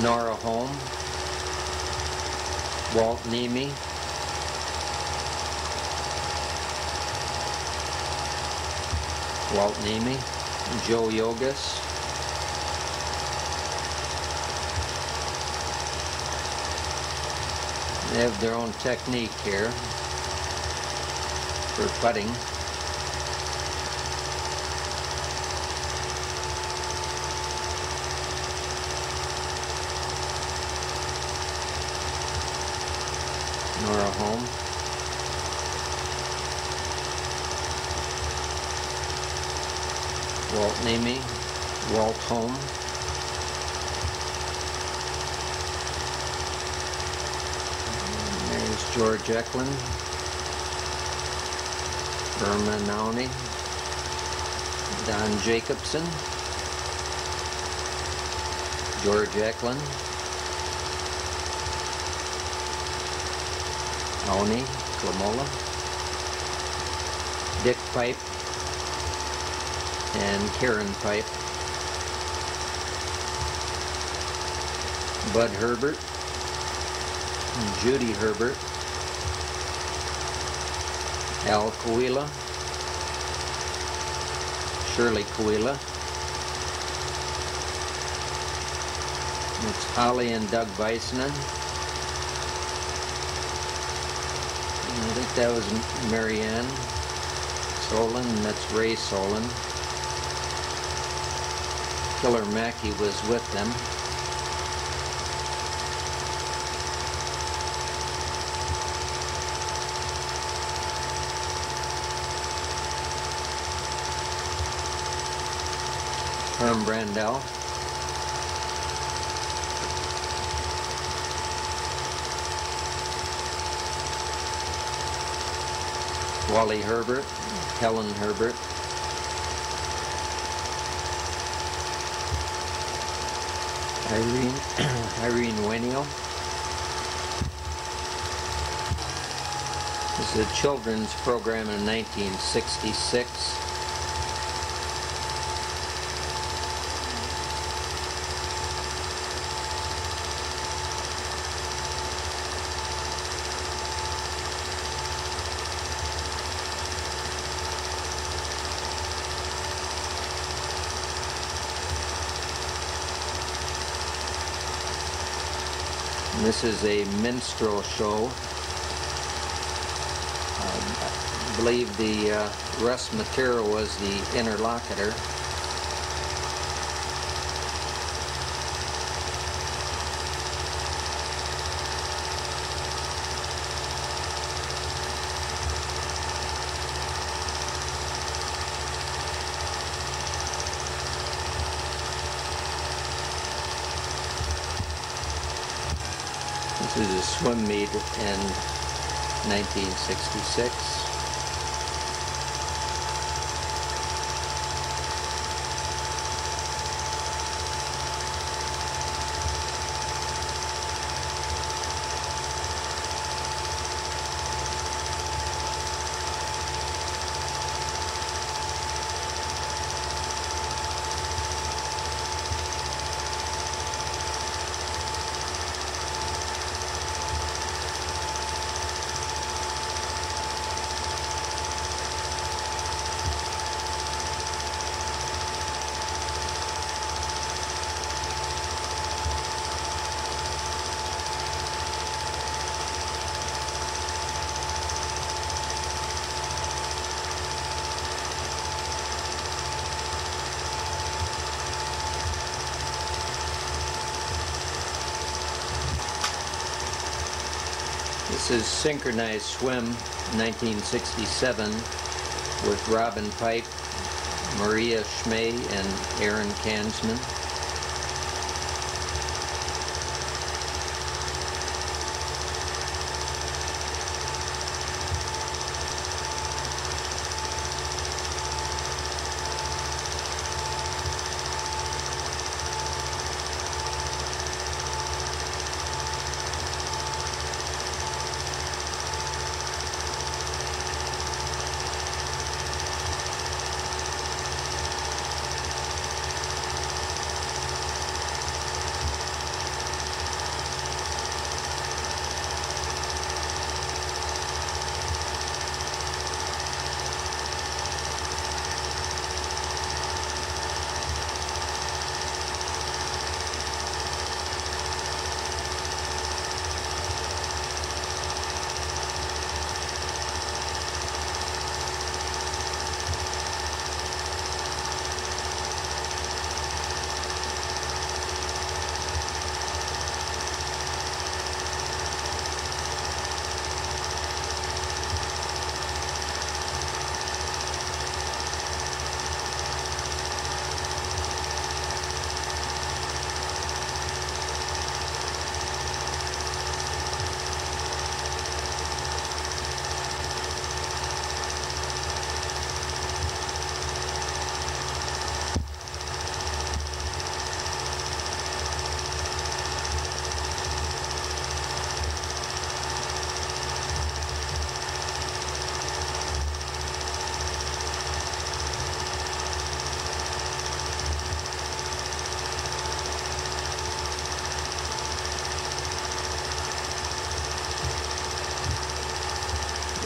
Nora Holm. Walt Nemi. Walt Nemi. Joe Yogas. They have their own technique here for putting. Nora Holm. Walt Nemi, Walt Holm. And there's George Eklund, Irma Nauni, Don Jacobson, George Eklund, Auni Klamola, Dick Pipe, and Karen Pipe, Bud Herbert, and Judy Herbert, Al Coila, Shirley Coila. It's Holly and Doug Weissman. I think that was Marianne Solon, and that's Ray Solon. Killer Mackey was with them. Herm Brandel. Wally Herbert, Helen Herbert. Irene Wenio. This is a children's program in 1966. This is a minstrel show. I believe the Russ Matera was the interlocutor. This is a swim meet in 1966. This is Synchronized Swim, 1967, with Robin Pipe, Maria Schmay, and Aaron Kansman.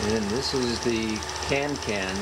And this is the Can-Can.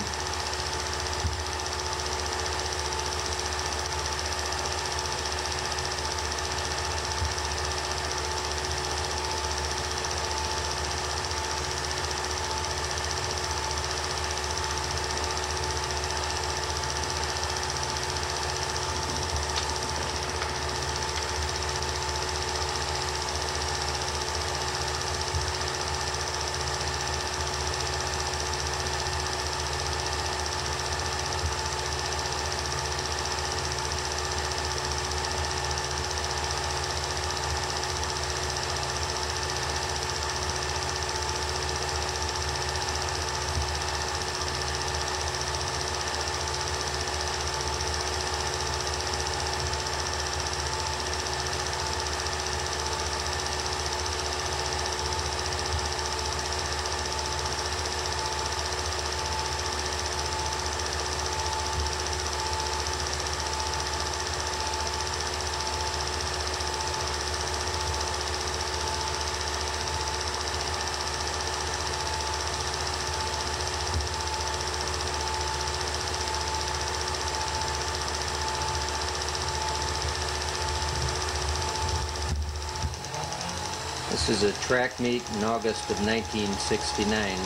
This is a track meet in August of 1969.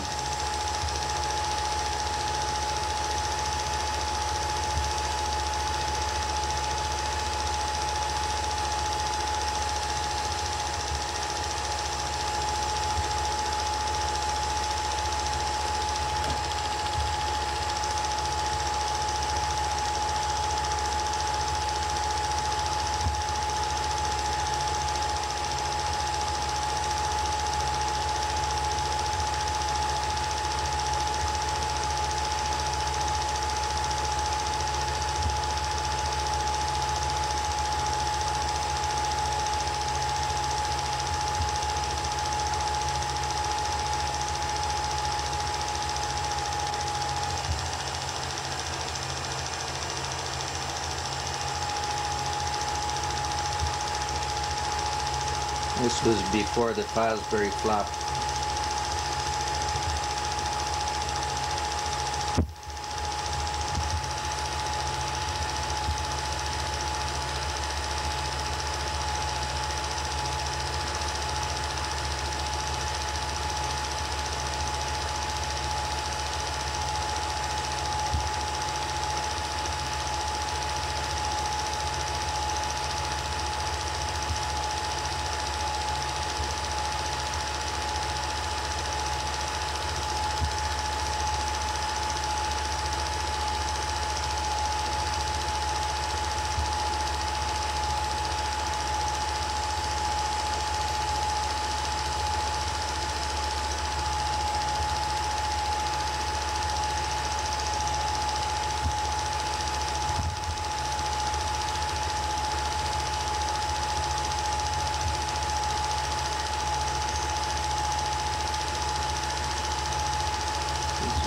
This was before the Fosbury flop.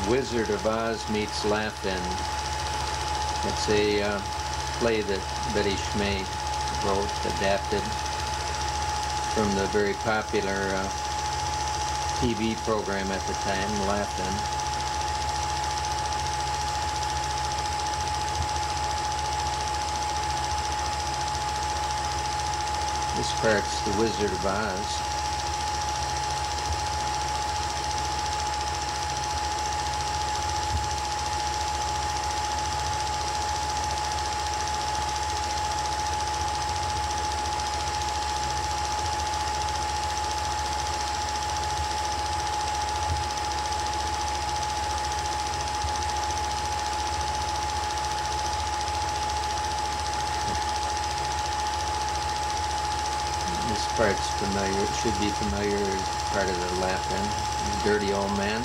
Wizard of Oz meets Laugh-In. It's a play that Betty Schmay wrote, adapted from the very popular TV program at the time, Laugh-In. This part's the Wizard of Oz. This part's familiar, it should be familiar as part of the Laugh-In. Dirty Old Man.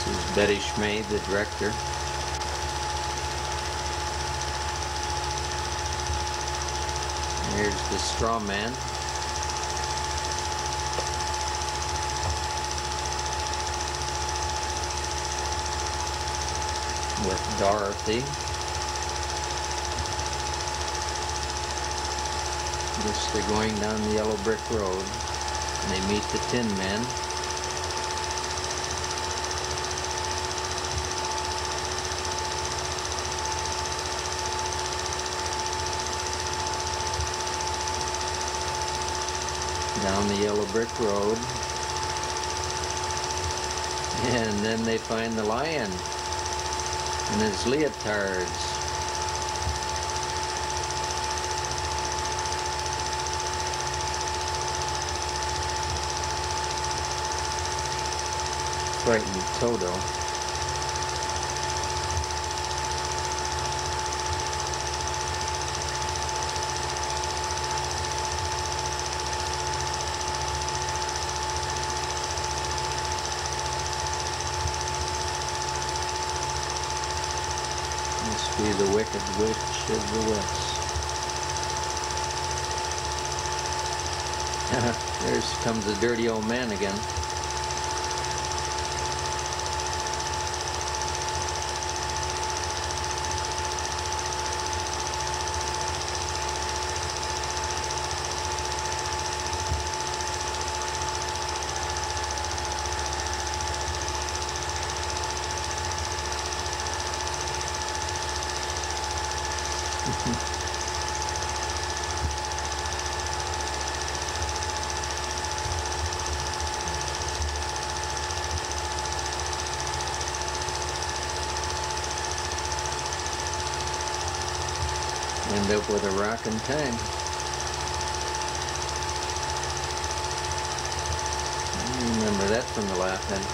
This is Betty Schmay, the director. Here's the Straw Man. With Dorothy. Just they're going down the yellow brick road and they meet the Tin Man. Down the yellow brick road, and then they find the lion and his leotards. Frightened Toto. Must be the Wicked Witch of the West. There comes the dirty old man again. End up with a rockin' time. I remember that from the last time.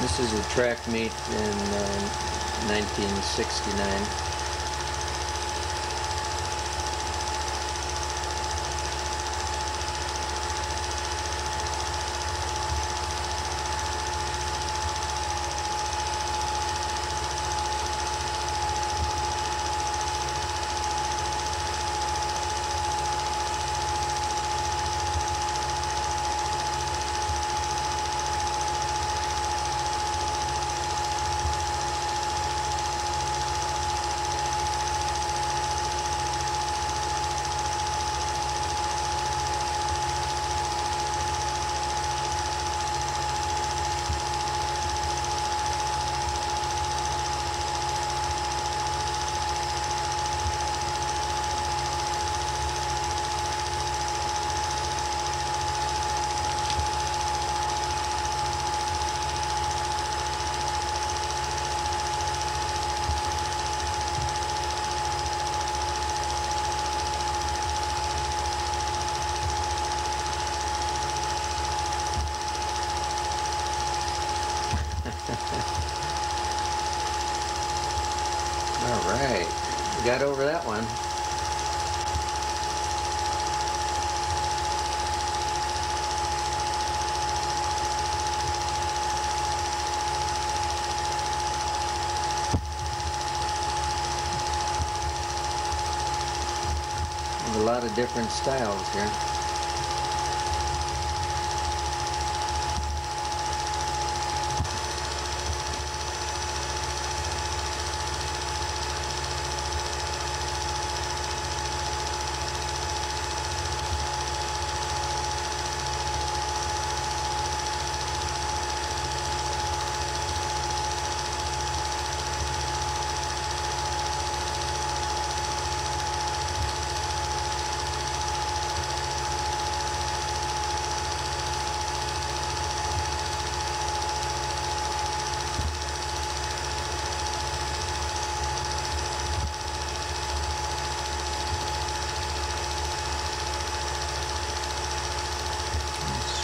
This is a track meet in 1969. All right, we got over that one. There's a lot of different styles here.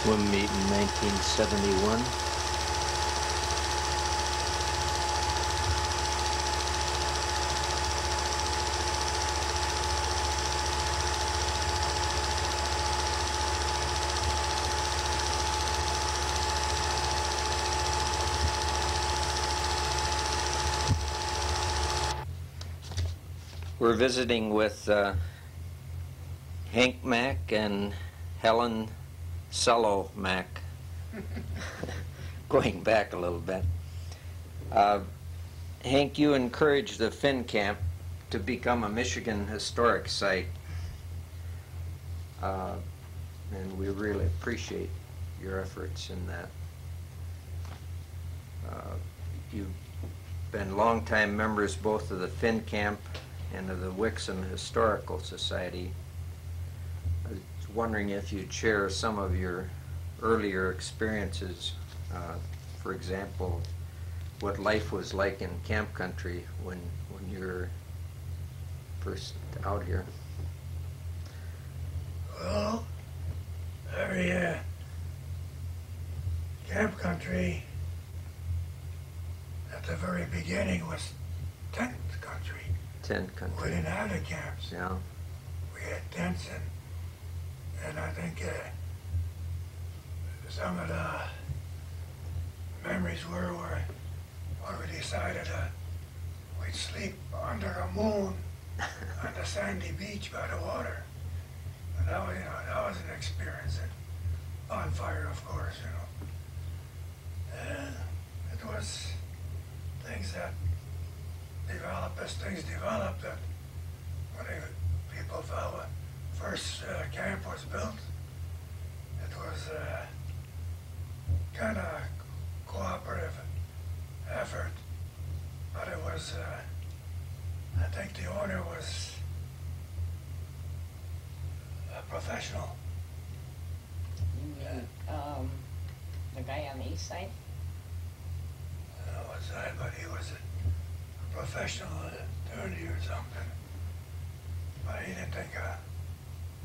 Swim meet in 1971. We're visiting with Hank Mack and Helen Sullo Mack, going back a little bit. Hank, you encouraged the Finn Camp to become a Michigan Historic Site, and we really appreciate your efforts in that. You've been longtime members both of the Finn Camp and of the Wixom Historical Society. I was wondering if you'd share some of your earlier experiences for example, what life was like in camp country when you were first out here? Well, every camp country at the very beginning was tent country. Tent country. We didn't have the camps. Yeah. We had tents, and I think some of the memories were when we decided we'd sleep under a moon on the sandy beach by the water. And that was, that was an experience. And bonfire, of course, And it was things that developed as things developed. That when people felt when first camp was built, it was kind of cooperative effort, but it was, I think the owner was a professional. You mean, the guy on the east side? West side, but he was a professional attorney or something. But he didn't think a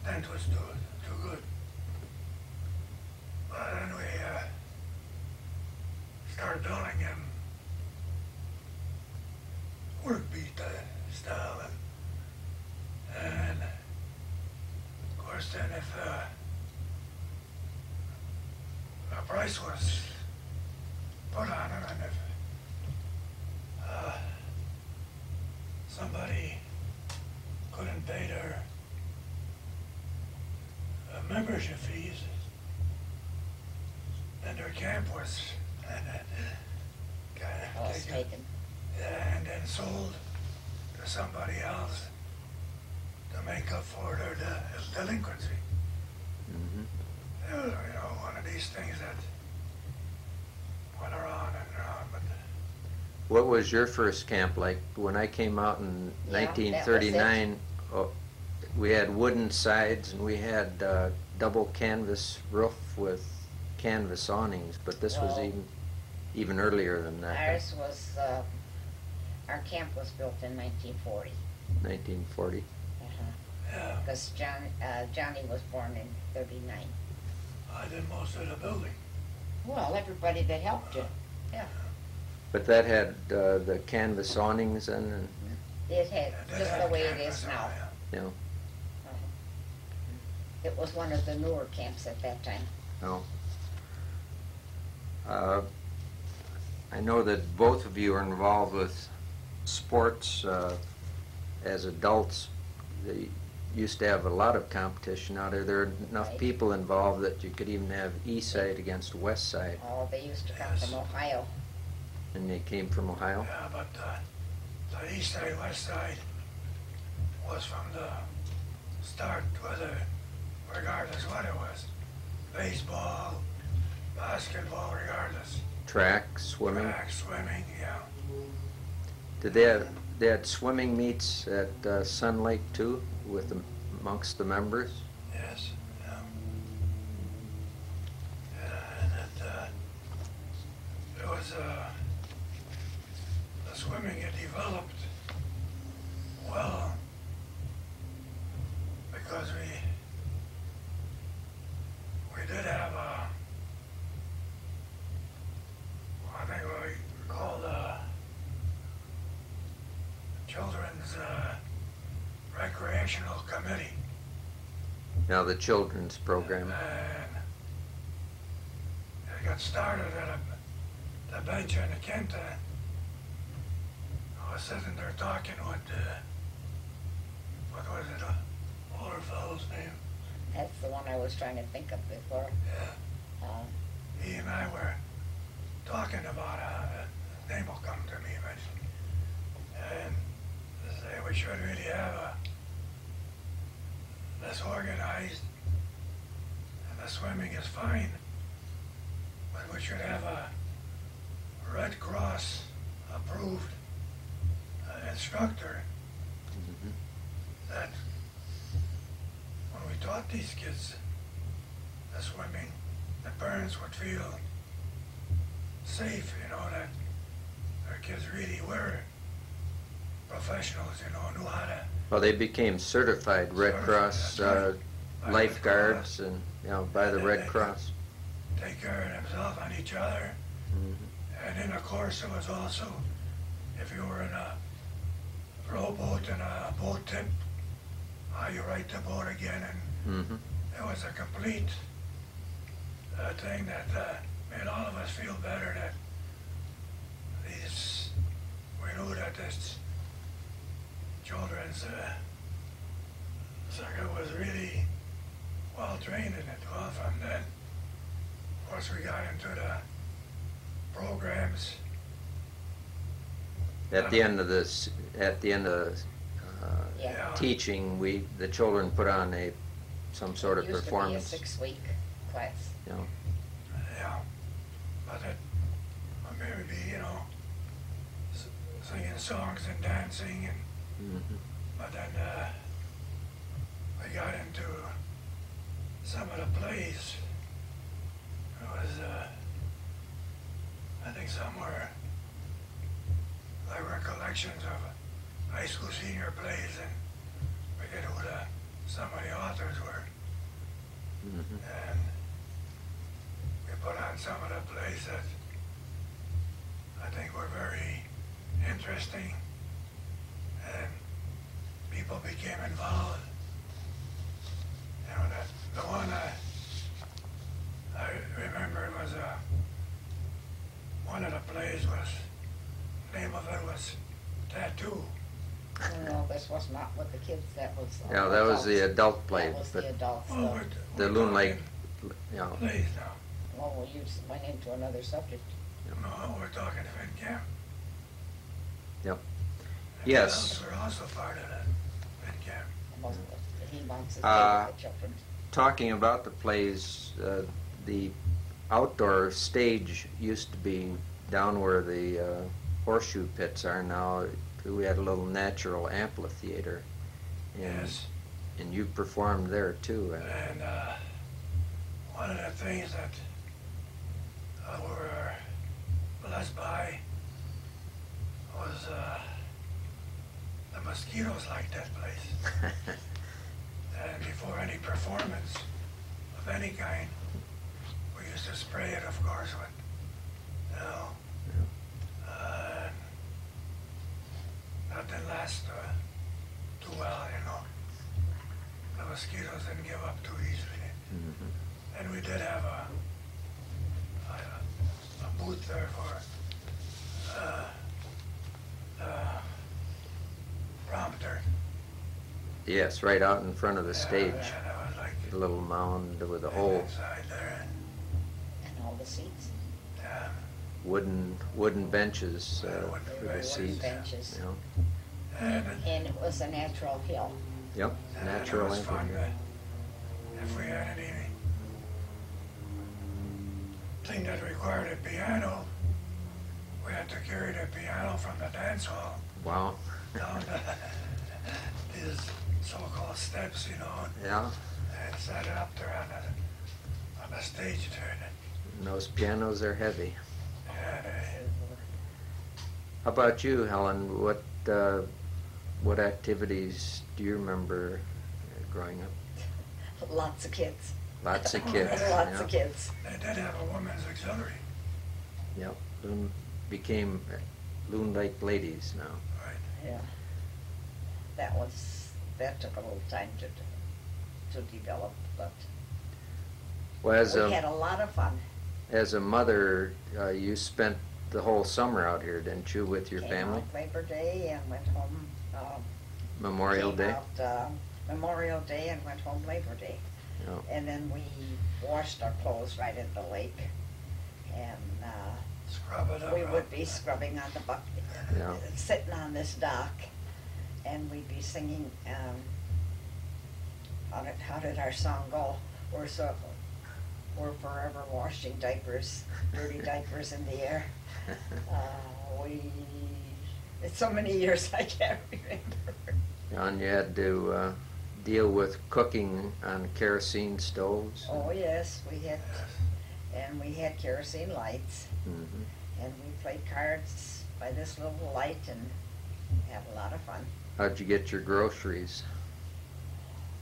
tent was too good. But then we started building him work beat style, and of course then if a price was put on it, and if somebody couldn't pay their membership fees, then their camp was taken. And then sold to somebody else to make up for their delinquency. It was, one of these things that went around and around. But what was your first camp like? When I came out in 1939, we had wooden sides and we had double canvas roof with canvas awnings, but this was even earlier than that. Ours was, our camp was built in 1940. 1940? yeah, Because Johnny was born in 39. I did most of the building. Well, everybody that helped you, yeah. But that had the canvas awnings in? And It had just the way it is now. yeah. It was one of the newer camps at that time. No. I know that both of you are involved with sports as adults. They used to have a lot of competition out there. There are enough people involved that you could even have east side against west side. Oh, they used to come from Ohio. And they came from Ohio? Yeah, but the east side, west side was from the start, regardless what it was. Baseball, basketball, regardless. Track, swimming? Track, swimming, yeah. Did they had swimming meets at Sun Lake too, amongst the members? Yes, yeah. And it was, the swimming had developed well because we did have I think what we called Children's Recreational Committee. Now the children's program. And it got started at the bench in the Kent. I was sitting there talking with, what was it, older fellow's name? That's the one I was trying to think of before. Yeah. He and I were talking about a name will come to me eventually. And say we should really have this organized, and the swimming is fine, but we should have a Red Cross approved instructor that when we taught these kids the swimming, the parents would feel safe, you know, that our kids really were professionals, you know, knew how to. Well, they became certified Red Cross lifeguards, and by the Red Cross. Take care of themselves and each other. And then, of course, it was also, if you were in a rowboat and a boat tip, how you right the boat again, and it was a complete thing that made all of us feel better that we knew that this children's soccer was really well trained in it. Well, from then, of course, we got into the programs. At the end of this, teaching, the children put on some sort of performance. It used to be a 6-week class. Yeah, but it maybe singing songs and dancing, and but then we got into some of the plays. It was I think some were like recollections of high school senior plays, and forget who some of the authors were. And we put on some of the plays that I think were very interesting, and people became involved. You know, the one I remember was one of the plays was, name of it was Tattoo. No, this was not with the kids. That was. Yeah, that was the adult play. That was the adults. The Loon Lake, Plays now. Well, you went into another subject. No, we're talking Finn Camp. Yep. And Yes. the adults were also part of that Finn Camp. He wants to stay with the children. Talking about the plays, the outdoor stage used to be down where the horseshoe pits are now. We had a little natural amphitheater. Yes. And you performed there too. And one of the things that we were blessed by was the mosquitoes liked that place. And before any performance of any kind, we used to spray it, of course, with, nothing lasts too well, The mosquitoes didn't give up too easily. And we did have a booth there for prompter. Yes, right out in front of the stage. Yeah, that was like The little mound with a hole. inside there. And all the seats. Yeah. Wooden benches for the Wooden seats. benches. And And it was a natural hill. Yep, it natural was fun amphitheater. if we had any thing that required a piano, we had to carry the piano from the dance hall Wow. down these so-called steps, Yeah, and set it up there on the stage there. and those pianos are heavy. And How about you, Helen? What activities do you remember growing up? Lots of kids. Lots of kids. Lots yeah. of kids. they did have a women's auxiliary. Yep. Became Loon Lake Ladies now. Yeah. That took a little time to develop, but Well, we had a lot of fun. as a mother, you spent the whole summer out here, didn't you, with your Came family? out Labor Day and went home. Memorial came Day. out, Memorial Day and went home Labor Day. Yeah. And then we washed our clothes right in the lake. And Scrub it up. we would be scrubbing on the bucket, Yeah. sitting on this dock, and we'd be singing, how did our song go? We're forever washing diapers, dirty diapers in the air. It's so many years I can't remember. And you had to deal with cooking on kerosene stoves. Oh yes, we had kerosene lights, Mhm. And we played cards by this little light and had a lot of fun. How'd you get your groceries?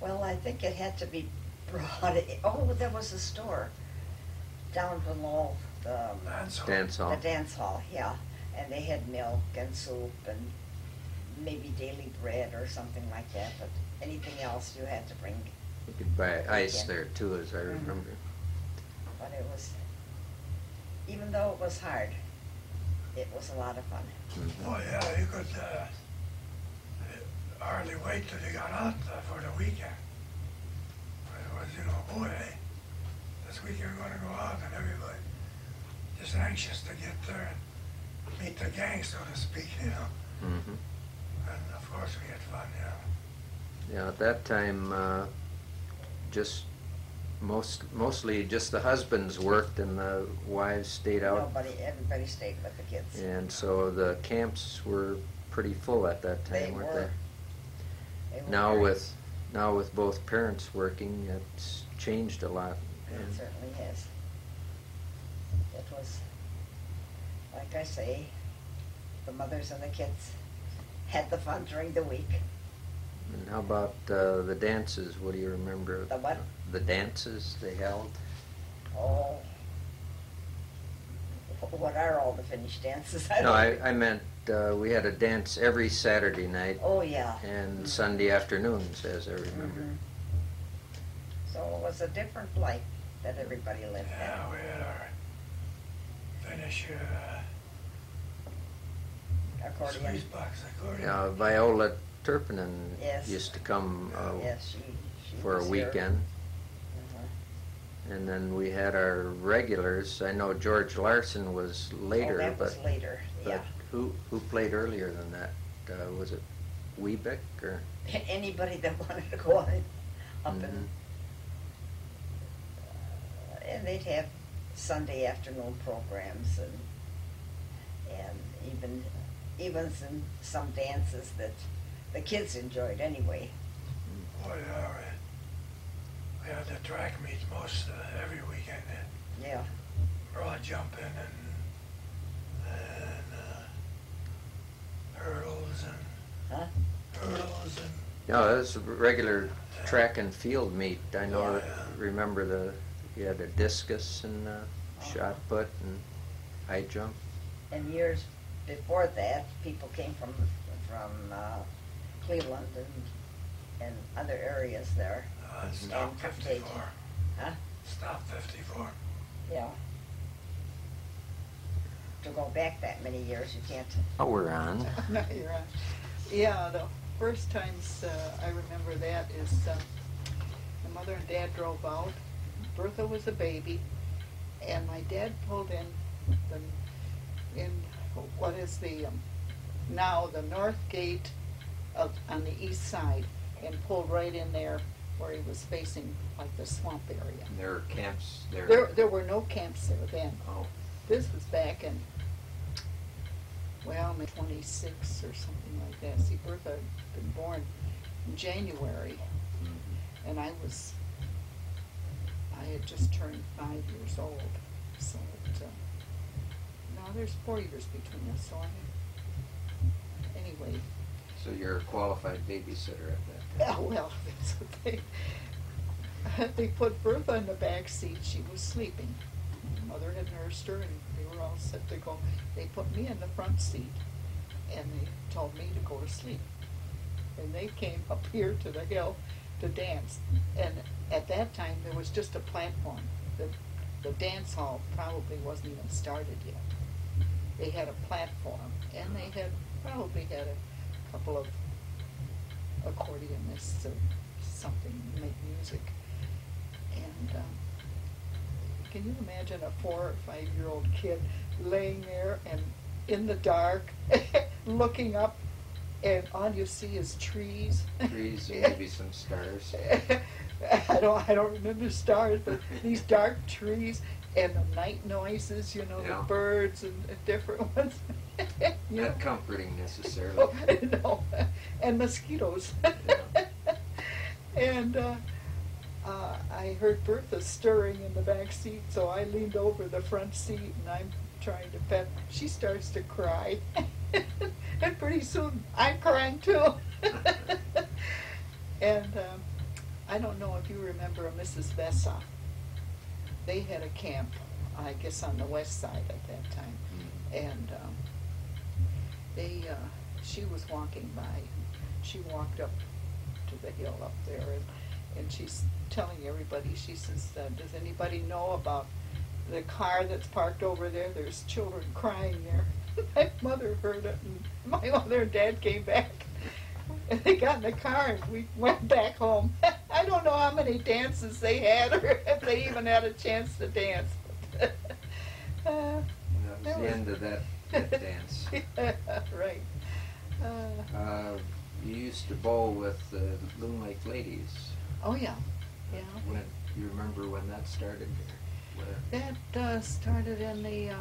Well, I think it had to be brought. Oh, there was a store down below the Dance hall. The dance hall, yeah. And they had milk and soup and maybe daily bread or something like that. But anything else you had to bring. You could buy ice there too, as I remember. But it was, even though it was hard, it was a lot of fun. Oh yeah, you could hardly wait till you got out for the weekend. It was, you know, boy, hey, this weekend we're going to go out, and everybody just anxious to get there and meet the gang, so to speak, you know. And of course we had fun, yeah. Yeah, at that time, just mostly just the husbands worked and the wives stayed out. Everybody stayed with the kids. And so the camps were pretty full at that time, They weren't were. they? They Now were. with both parents working, it's changed a lot. It certainly has. It was, like I say, the mothers and the kids had the fun during the week. And how about the dances? What do you remember? The what? The dances they held. Oh, what are all the Finnish dances? No, I meant we had a dance every Saturday night. Oh, yeah. And Sunday afternoons, as I remember. So it was a different life that everybody lived Yeah, we had our Finnish accordion. squeeze box accordion. Yeah, Viola Turpinen Yes. used to come Yes, she for a was here. weekend. And then we had our regulars. I know George Larson was later, that was but later, yeah. who played earlier than that? Was it Wiebeck or? Anybody that wanted to go on up and they'd have Sunday afternoon programs and even some dances that the kids enjoyed anyway. Oh yeah, we had the track meets most every weekend. Yeah. Broad jumping and hurdles and hurdles and. No, that was a regular track and field meet. I know. Remember you had a discus and shot put and high jump. And years before that, people came from Cleveland and other areas there. Stop and 54. Huh? Stop 54. Yeah. To go back that many years, you can't. Oh, we're on. No, you're on. Yeah, the first times I remember that is my mother and dad drove out. Bertha was a baby, and my dad pulled in what is now the north gate on the east side, and pulled right in there where he was facing like the swamp area. And there were camps there. There were no camps there then. Oh. This was back in, well, maybe 26 or something like that. See, Bertha had been born in January, and I had just turned 5 years old. So now there's 4 years between us. So anyway. So you're a qualified babysitter at that time. Yeah, well, that's what they put Bertha in the back seat. She was sleeping. Mother had nursed her, and they were all set to go. They put me in the front seat, and they told me to go to sleep. And they came up here to the hill to dance. And at that time, there was just a platform. The dance hall probably wasn't even started yet. They had a platform, and they had probably had a couple of accordionists or something to make music. And can you imagine a 4 or 5 year old kid laying there and in the dark looking up, and all you see is trees? Trees and maybe some stars. I don't remember stars, but these dark trees and the night noises, the birds and different ones. Not comforting necessarily. No, and mosquitoes. And I heard Bertha stirring in the back seat, so I leaned over the front seat, and I'm trying to pet. She starts to cry. And pretty soon I'm crying too. And I don't know if you remember Mrs. Vessa. They had a camp, I guess, on the west side at that time. And she was walking by. She walked up to the hill up there, and she's telling everybody, she says, does anybody know about the car that's parked over there? There's children crying there. My mother heard it, and my mother and dad came back. And they got in the car, and we went back home. I don't know how many dances they had, or if they even had a chance to dance. That was the end of that dance. Yeah, right. You used to bowl with the Loon Lake Ladies. Oh, yeah. Yeah. When, you remember when that started? That started in the... I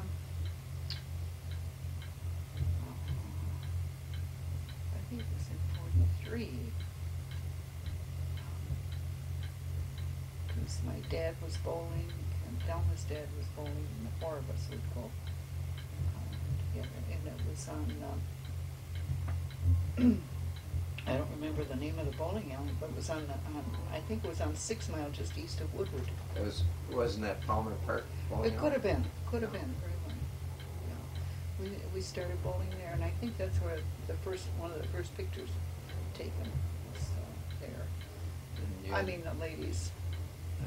think it was in 43. Because my dad was bowling, and Delma's dad was bowling, and the four of us would go together. And it was on... I don't remember the name of the bowling alley, but it was on I think it was on 6 Mile, just east of Woodward. Wasn't that Palmer Park bowling It could have been, very well. Yeah. We started bowling there, and I think that's where one of the first pictures taken was there. I mean, the ladies.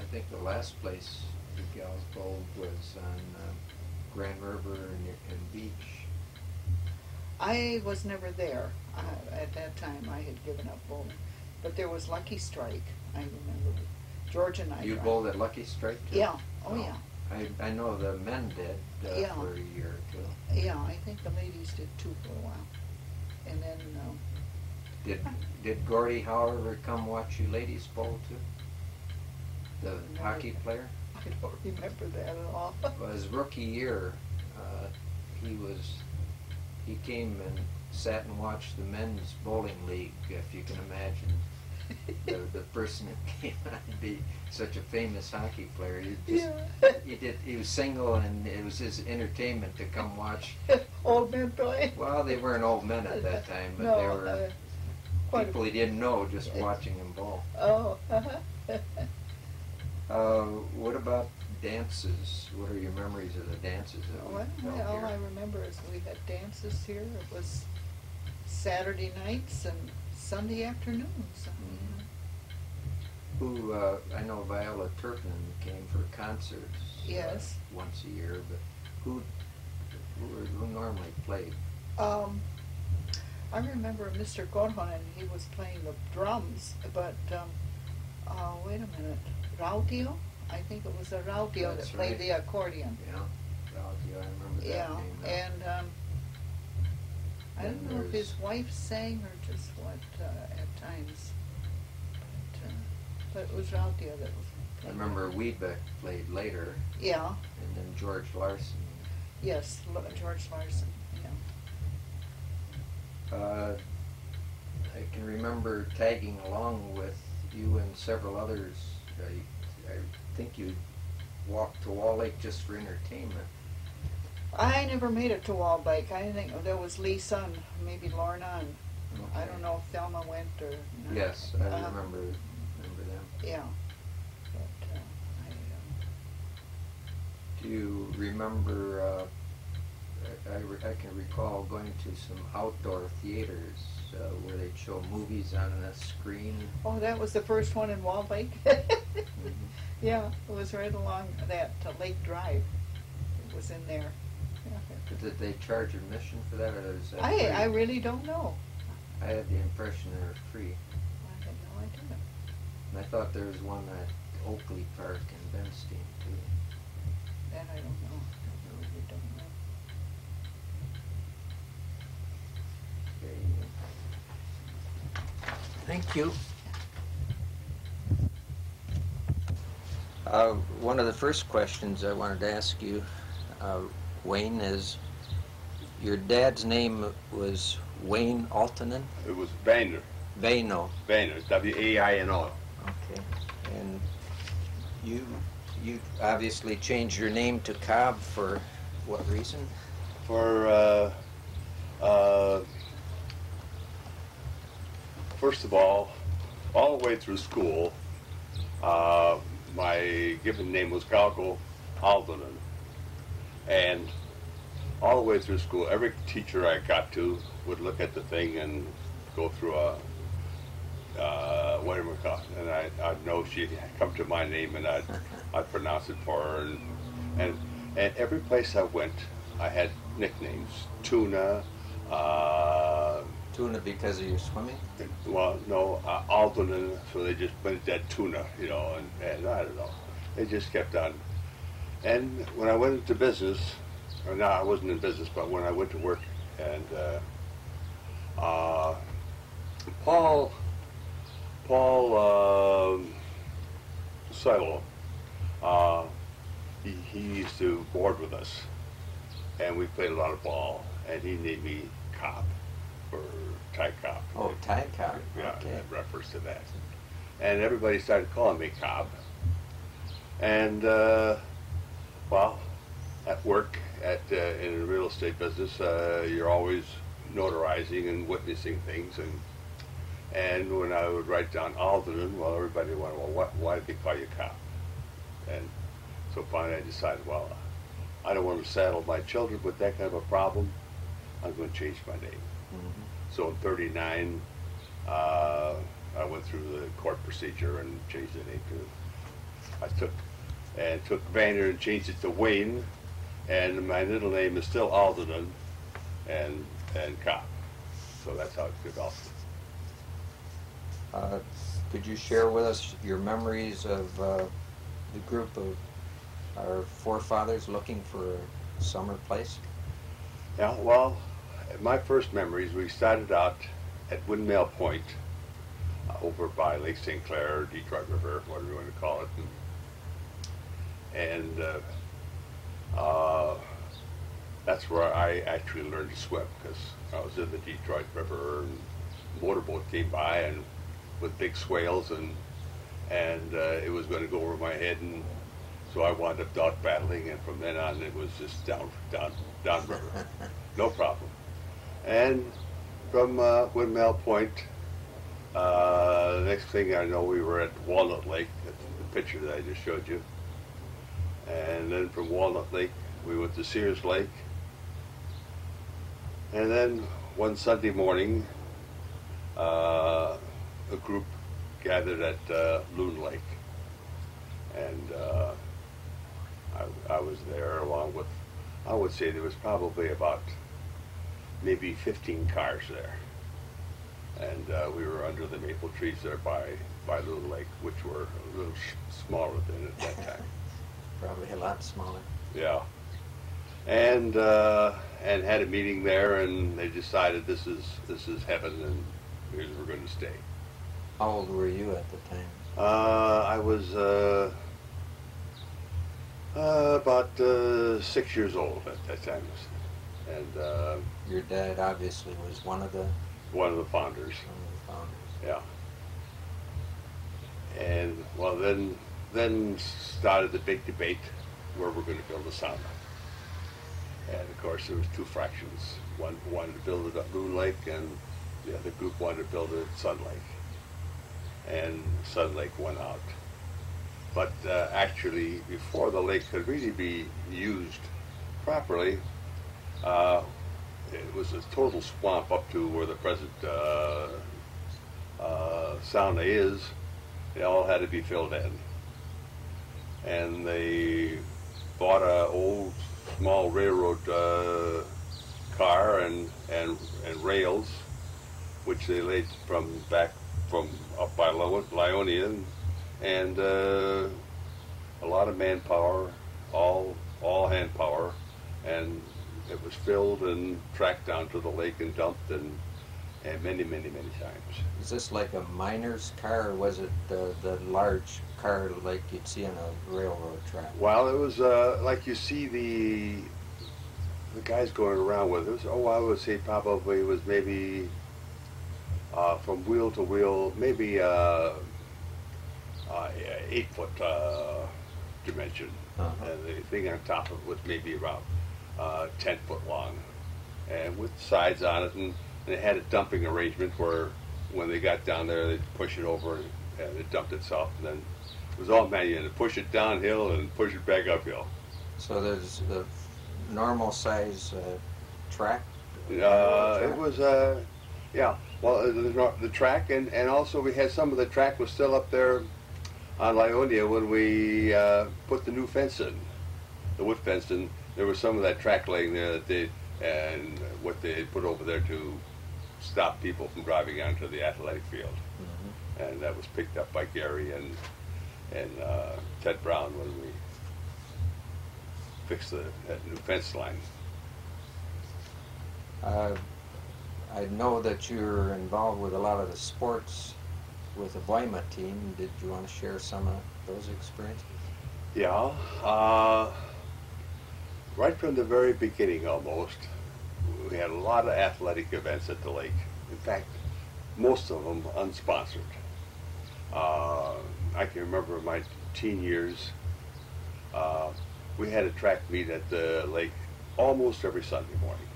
I think the last place the gals bowled was on Grand River and Beach. I was never there. At that time, I had given up bowling. But there was Lucky Strike, I remember. George and I... You bowled at Lucky Strike too? Yeah. Oh, yeah. I know the men did for a year or two. Yeah, I think the ladies did too for a while. And then... Did Gordy Howe ever come watch you ladies bowl too? The hockey player? I don't remember that at all. Well, his rookie year, he came and sat and watched the men's bowling league, if you can imagine. The person that came on to be such a famous hockey player. He was single, and it was his entertainment to come watch. Old men play? Well, they weren't old men at that time, but they were people he didn't know just watching him bowl. Oh, what about dances? What are your memories of the dances that we held all here? I remember is we had dances here. It was Saturday nights and Sunday afternoons. Who, I know Viola Turpin came for concerts. Yes. Once a year, but who normally played? I remember Mr. Gorhonen, he was playing the drums, but, wait a minute, Rautio? I think it was a Rautio that played the accordion. Yeah, Rautio, I remember that name. Yeah, and I don't know if his wife sang or just what at times, but it was Rautio that was playing. I remember Wiedbeck played later. Yeah. And then George Larson. Yes, George Larson, yeah. I can remember tagging along with you and several others. I think you walked to Wall Lake just for entertainment. I never made it to Wall Lake. I think there was Lisa and maybe Lorna, and I don't know if Thelma went or not. Yes, I remember them. Yeah. Do you remember, I can recall going to some outdoor theaters where they'd show movies on a screen. Oh, that was the first one in Wall Lake? Yeah, it was right along that Lake Drive. It was in there. Yeah. Did they charge admission for that, or is that I really don't know. I had the impression they were free. I had no idea. And I thought there was one at Oakley Park in Benstein, too. That I don't know. I really don't know. Okay. Thank you. One of the first questions I wanted to ask you, Wayne, is your dad's name was Wayne Altonen? It was Vainer. Vaino. Vainer, W-A-I-N-O. Okay. And you obviously changed your name to Cobb for what reason? For first of all the way through school, my given name was Galgo Aldonen, and all the way through school, every teacher I got to would look at the thing and go through a whatever it called, and I'd know she'd come to my name, and I'd pronounce it for her, and every place I went, I had nicknames. Tuna. Tuna because of your swimming? Well, no, Aldonen, so they just put that tuna, you know, and I don't know. They just kept on. And when I went into business, or no, I wasn't in business, but when I went to work, and Paul Silo, he used to board with us, and we played a lot of ball, and he named me Cobb, or Ty Cobb. Oh, Ty Cobb. Yeah, okay. in reference to that. And everybody started calling me Cobb. And, well, at work, in the real estate business, you're always notarizing and witnessing things. And when I would write down Aldonen, well, everybody went, well, why did they call you Cobb? And so finally I decided, well, I don't want to saddle my children with that kind of a problem. I'm going to change my name. Mm-hmm. So in '39, I went through the court procedure and changed the name to. I took Vander and changed it to Wayne, and my middle name is still Aldonen, and Cobb. So that's how it developed. Could you share with us your memories of the group of our forefathers looking for a summer place? Yeah, well, my first memories, we started out at Windmill Point, over by Lake St. Clair, Detroit River, whatever you want to call it. And that's where I actually learned to swim, because I was in the Detroit River, and a motorboat came by and with big swales, and it was going to go over my head, and so I wound up dog paddling, and from then on it was just down river, no problem. And from Windmill Point, the next thing I know, we were at Walnut Lake, that's the picture that I just showed you. And then from Walnut Lake, we went to Sears Lake. And then one Sunday morning, a group gathered at Loon Lake. And I was there along with, I would say there was probably about maybe 15 cars there. And we were under the maple trees there by Loon Lake, which were a little smaller than at that time. Probably a lot smaller. Yeah. And had a meeting there, and they decided this is heaven, and here's where we're going to stay. How old were you at the time? I was about 6 years old at that time. And your dad obviously was one of the founders. One of the founders. Yeah. And well, then started the big debate where we're going to build a sauna. And of course, there was two fractions. One wanted to build it at Loon Lake, and the other group wanted to build it at Sun Lake. And Sun Lake won out. But actually, before the lake could really be used properly, it was a total swamp up to where the present sauna is. It all had to be filled in. And they bought an old small railroad car and rails, which they laid from up by Lyonian, and a lot of manpower, all hand power, and it was filled and tracked down to the lake and dumped, and many times. Is this like a miner's car, or was it the large car like you'd see on a railroad track? Well, it was like you see the guys going around with. It was, I would say probably it was maybe from wheel to wheel, maybe 8-foot dimension. Uh-huh. And the thing on top of it was maybe around 10 foot long, and with sides on it, and it had a dumping arrangement where when they got down there, they'd push it over and it dumped itself, and then it was all manual, to push it downhill and push it back uphill. So there's the normal size track? It was, yeah, well, the track, and also we had some of the track was still up there on Lyonia when we put the new fence in, the wood fence in. There was some of that track laying there that and what they put over there to stop people from driving onto the athletic field. Mm-hmm. And that was picked up by Gary and Ted Brown when we fixed that new fence line. I know that you're involved with a lot of the sports with the Weimar team. Did you want to share some of those experiences? Yeah. Right from the very beginning almost, we had a lot of athletic events at the lake. In fact, most of them unsponsored. I can remember my teen years, we had a track meet at the lake almost every Sunday morning.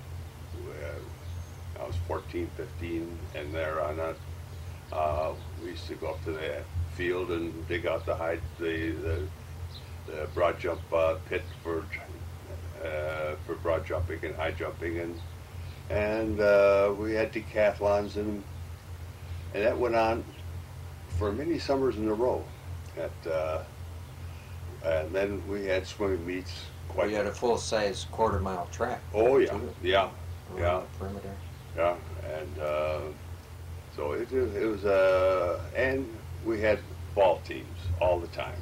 I was 14, 15, and there on that, we used to go up to the field and dig out the broad jump pit for broad jumping and high jumping, and we had decathlons, and that went on for many summers in a row. And then we had swimming meets. We had a full-size quarter-mile track. Oh yeah, too, yeah, yeah. The perimeter. Yeah, and so it was, and we had ball teams all the time.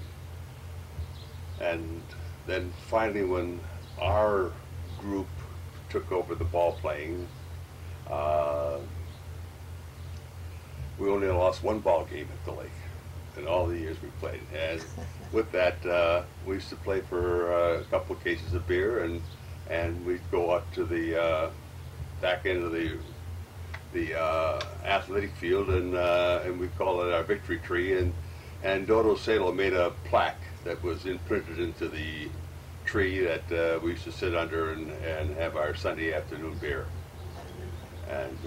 And then finally, when our group took over the ball playing, we only lost one ball game at the lake in all the years we played. And with that, we used to play for a couple of cases of beer, and we'd go up to the back end of the athletic field, and we call it our victory tree. And Dodo Salo made a plaque that was imprinted into the tree that we used to sit under and have our Sunday afternoon beer. And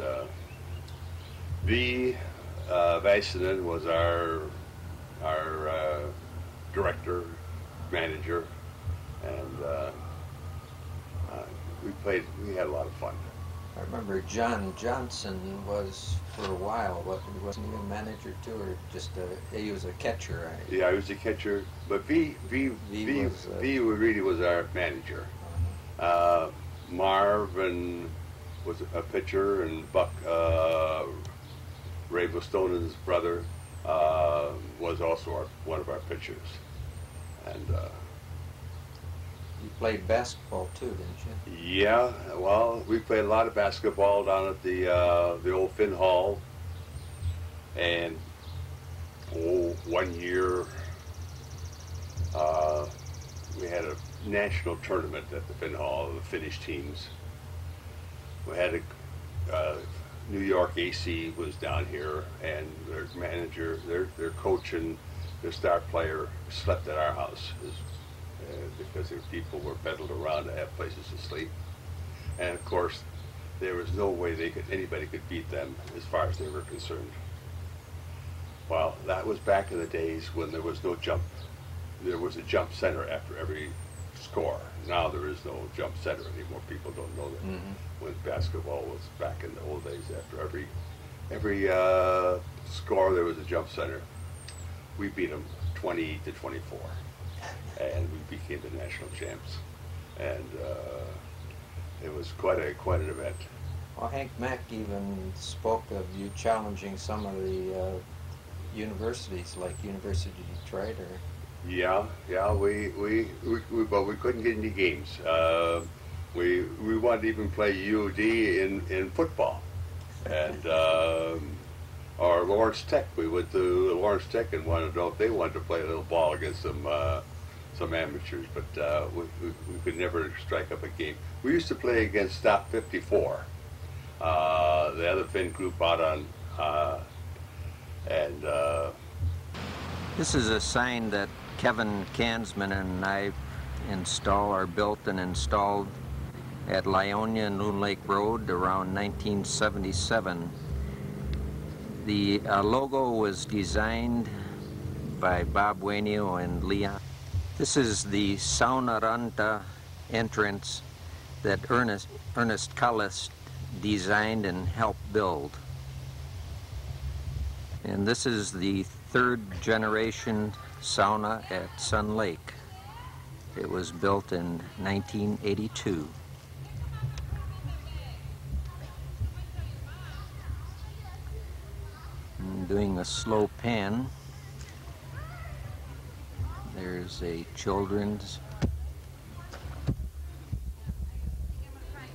V. Väisänen was our director, manager, and we had a lot of fun. I remember John Johnson was, for a while, wasn't he a manager too, or just he was a catcher? Yeah, he was a catcher, but V really was our manager. Marvin was a pitcher, and Buck, Ray Bostonen's brother, was also one of our pitchers. And you played basketball too, didn't you? Yeah, well, we played a lot of basketball down at the old Finn Hall. And one year we had a national tournament at the Finn Hall, the Finnish teams. We had New York AC was down here, and their manager, their coach, and their star player slept at our house because their people were peddled around to have places to sleep. And of course, there was no way anybody could beat them as far as they were concerned. Well, that was back in the days when there was no jump. There was a jump center after every score. Now there is no jump center anymore. People don't know that. Mm-hmm. When basketball was back in the old days, after every score there was a jump center. We beat them 20-24, and we became the national champs. And it was quite an event. Well, Hank Mack even spoke of you challenging some of the universities, like University of Detroit, or. Yeah, but we couldn't get any games. We wanted to even play UOD in football, and or Lawrence Tech. We went to Lawrence Tech and wanted to know if they wanted to play a little ball against some amateurs, but we could never strike up a game. We used to play against Stop 54, the other Finn group out on, and. This is a sign that Kevin Kansman and I built and installed at Lyonia and Loon Lake Road around 1977. The logo was designed by Bob Wainio and Leon. This is the Saunaranta entrance that Ernest Cullis designed and helped build. And this is the third generation sauna at Sun Lake. It was built in 1982. And doing a slow pan, there's a children's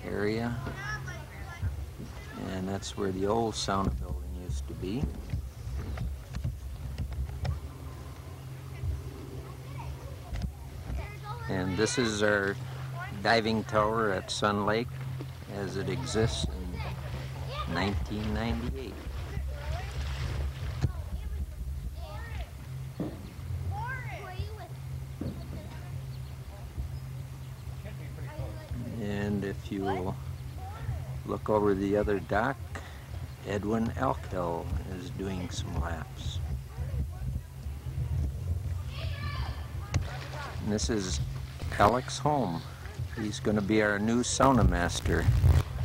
area, and that's where the old sauna building used to be. And this is our diving tower at Sun Lake as it exists in 1998. And if you will look over the other dock, Edwin Elkhill is doing some laps. And this is Alex Holm. He's going to be our new sauna master,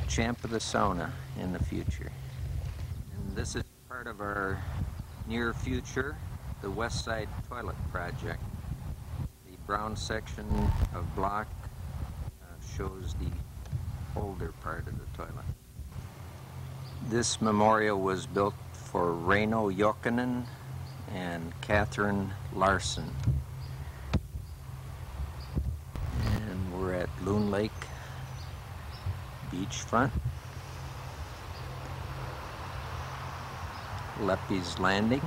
champ of the sauna in the future. And this is part of our near future, the West Side Toilet Project. The brown section of block shows the older part of the toilet. This memorial was built for Reino Jokinen and Catherine Larson. And we're at Loon Lake beachfront. Leppy's Landing.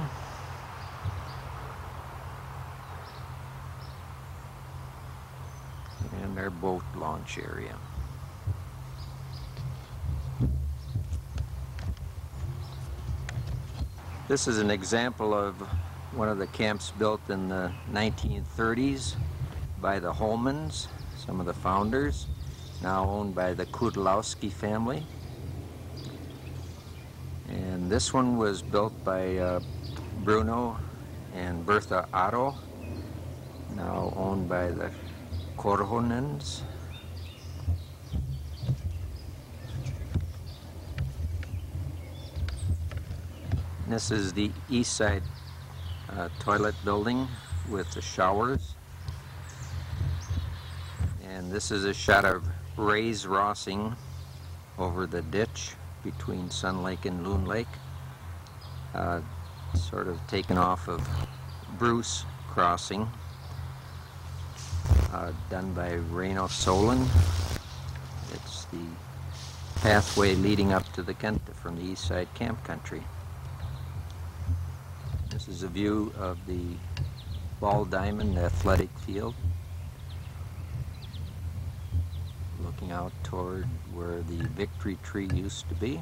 And our boat launch area. This is an example of one of the camps built in the 1930s by the Holmans, some of the founders, now owned by the Kudlowski family. And this one was built by Bruno and Bertha Otto, now owned by the Korhonens. This is the east side toilet building with the showers. And this is a shot of Ray's Rossing over the ditch between Sun Lake and Loon Lake. Sort of taken off of Bruce Crossing, done by Reino Solon. It's the pathway leading up to the Kenta from the east side camp country. This is a view of the Ball Diamond athletic field, looking out toward where the Victory Tree used to be.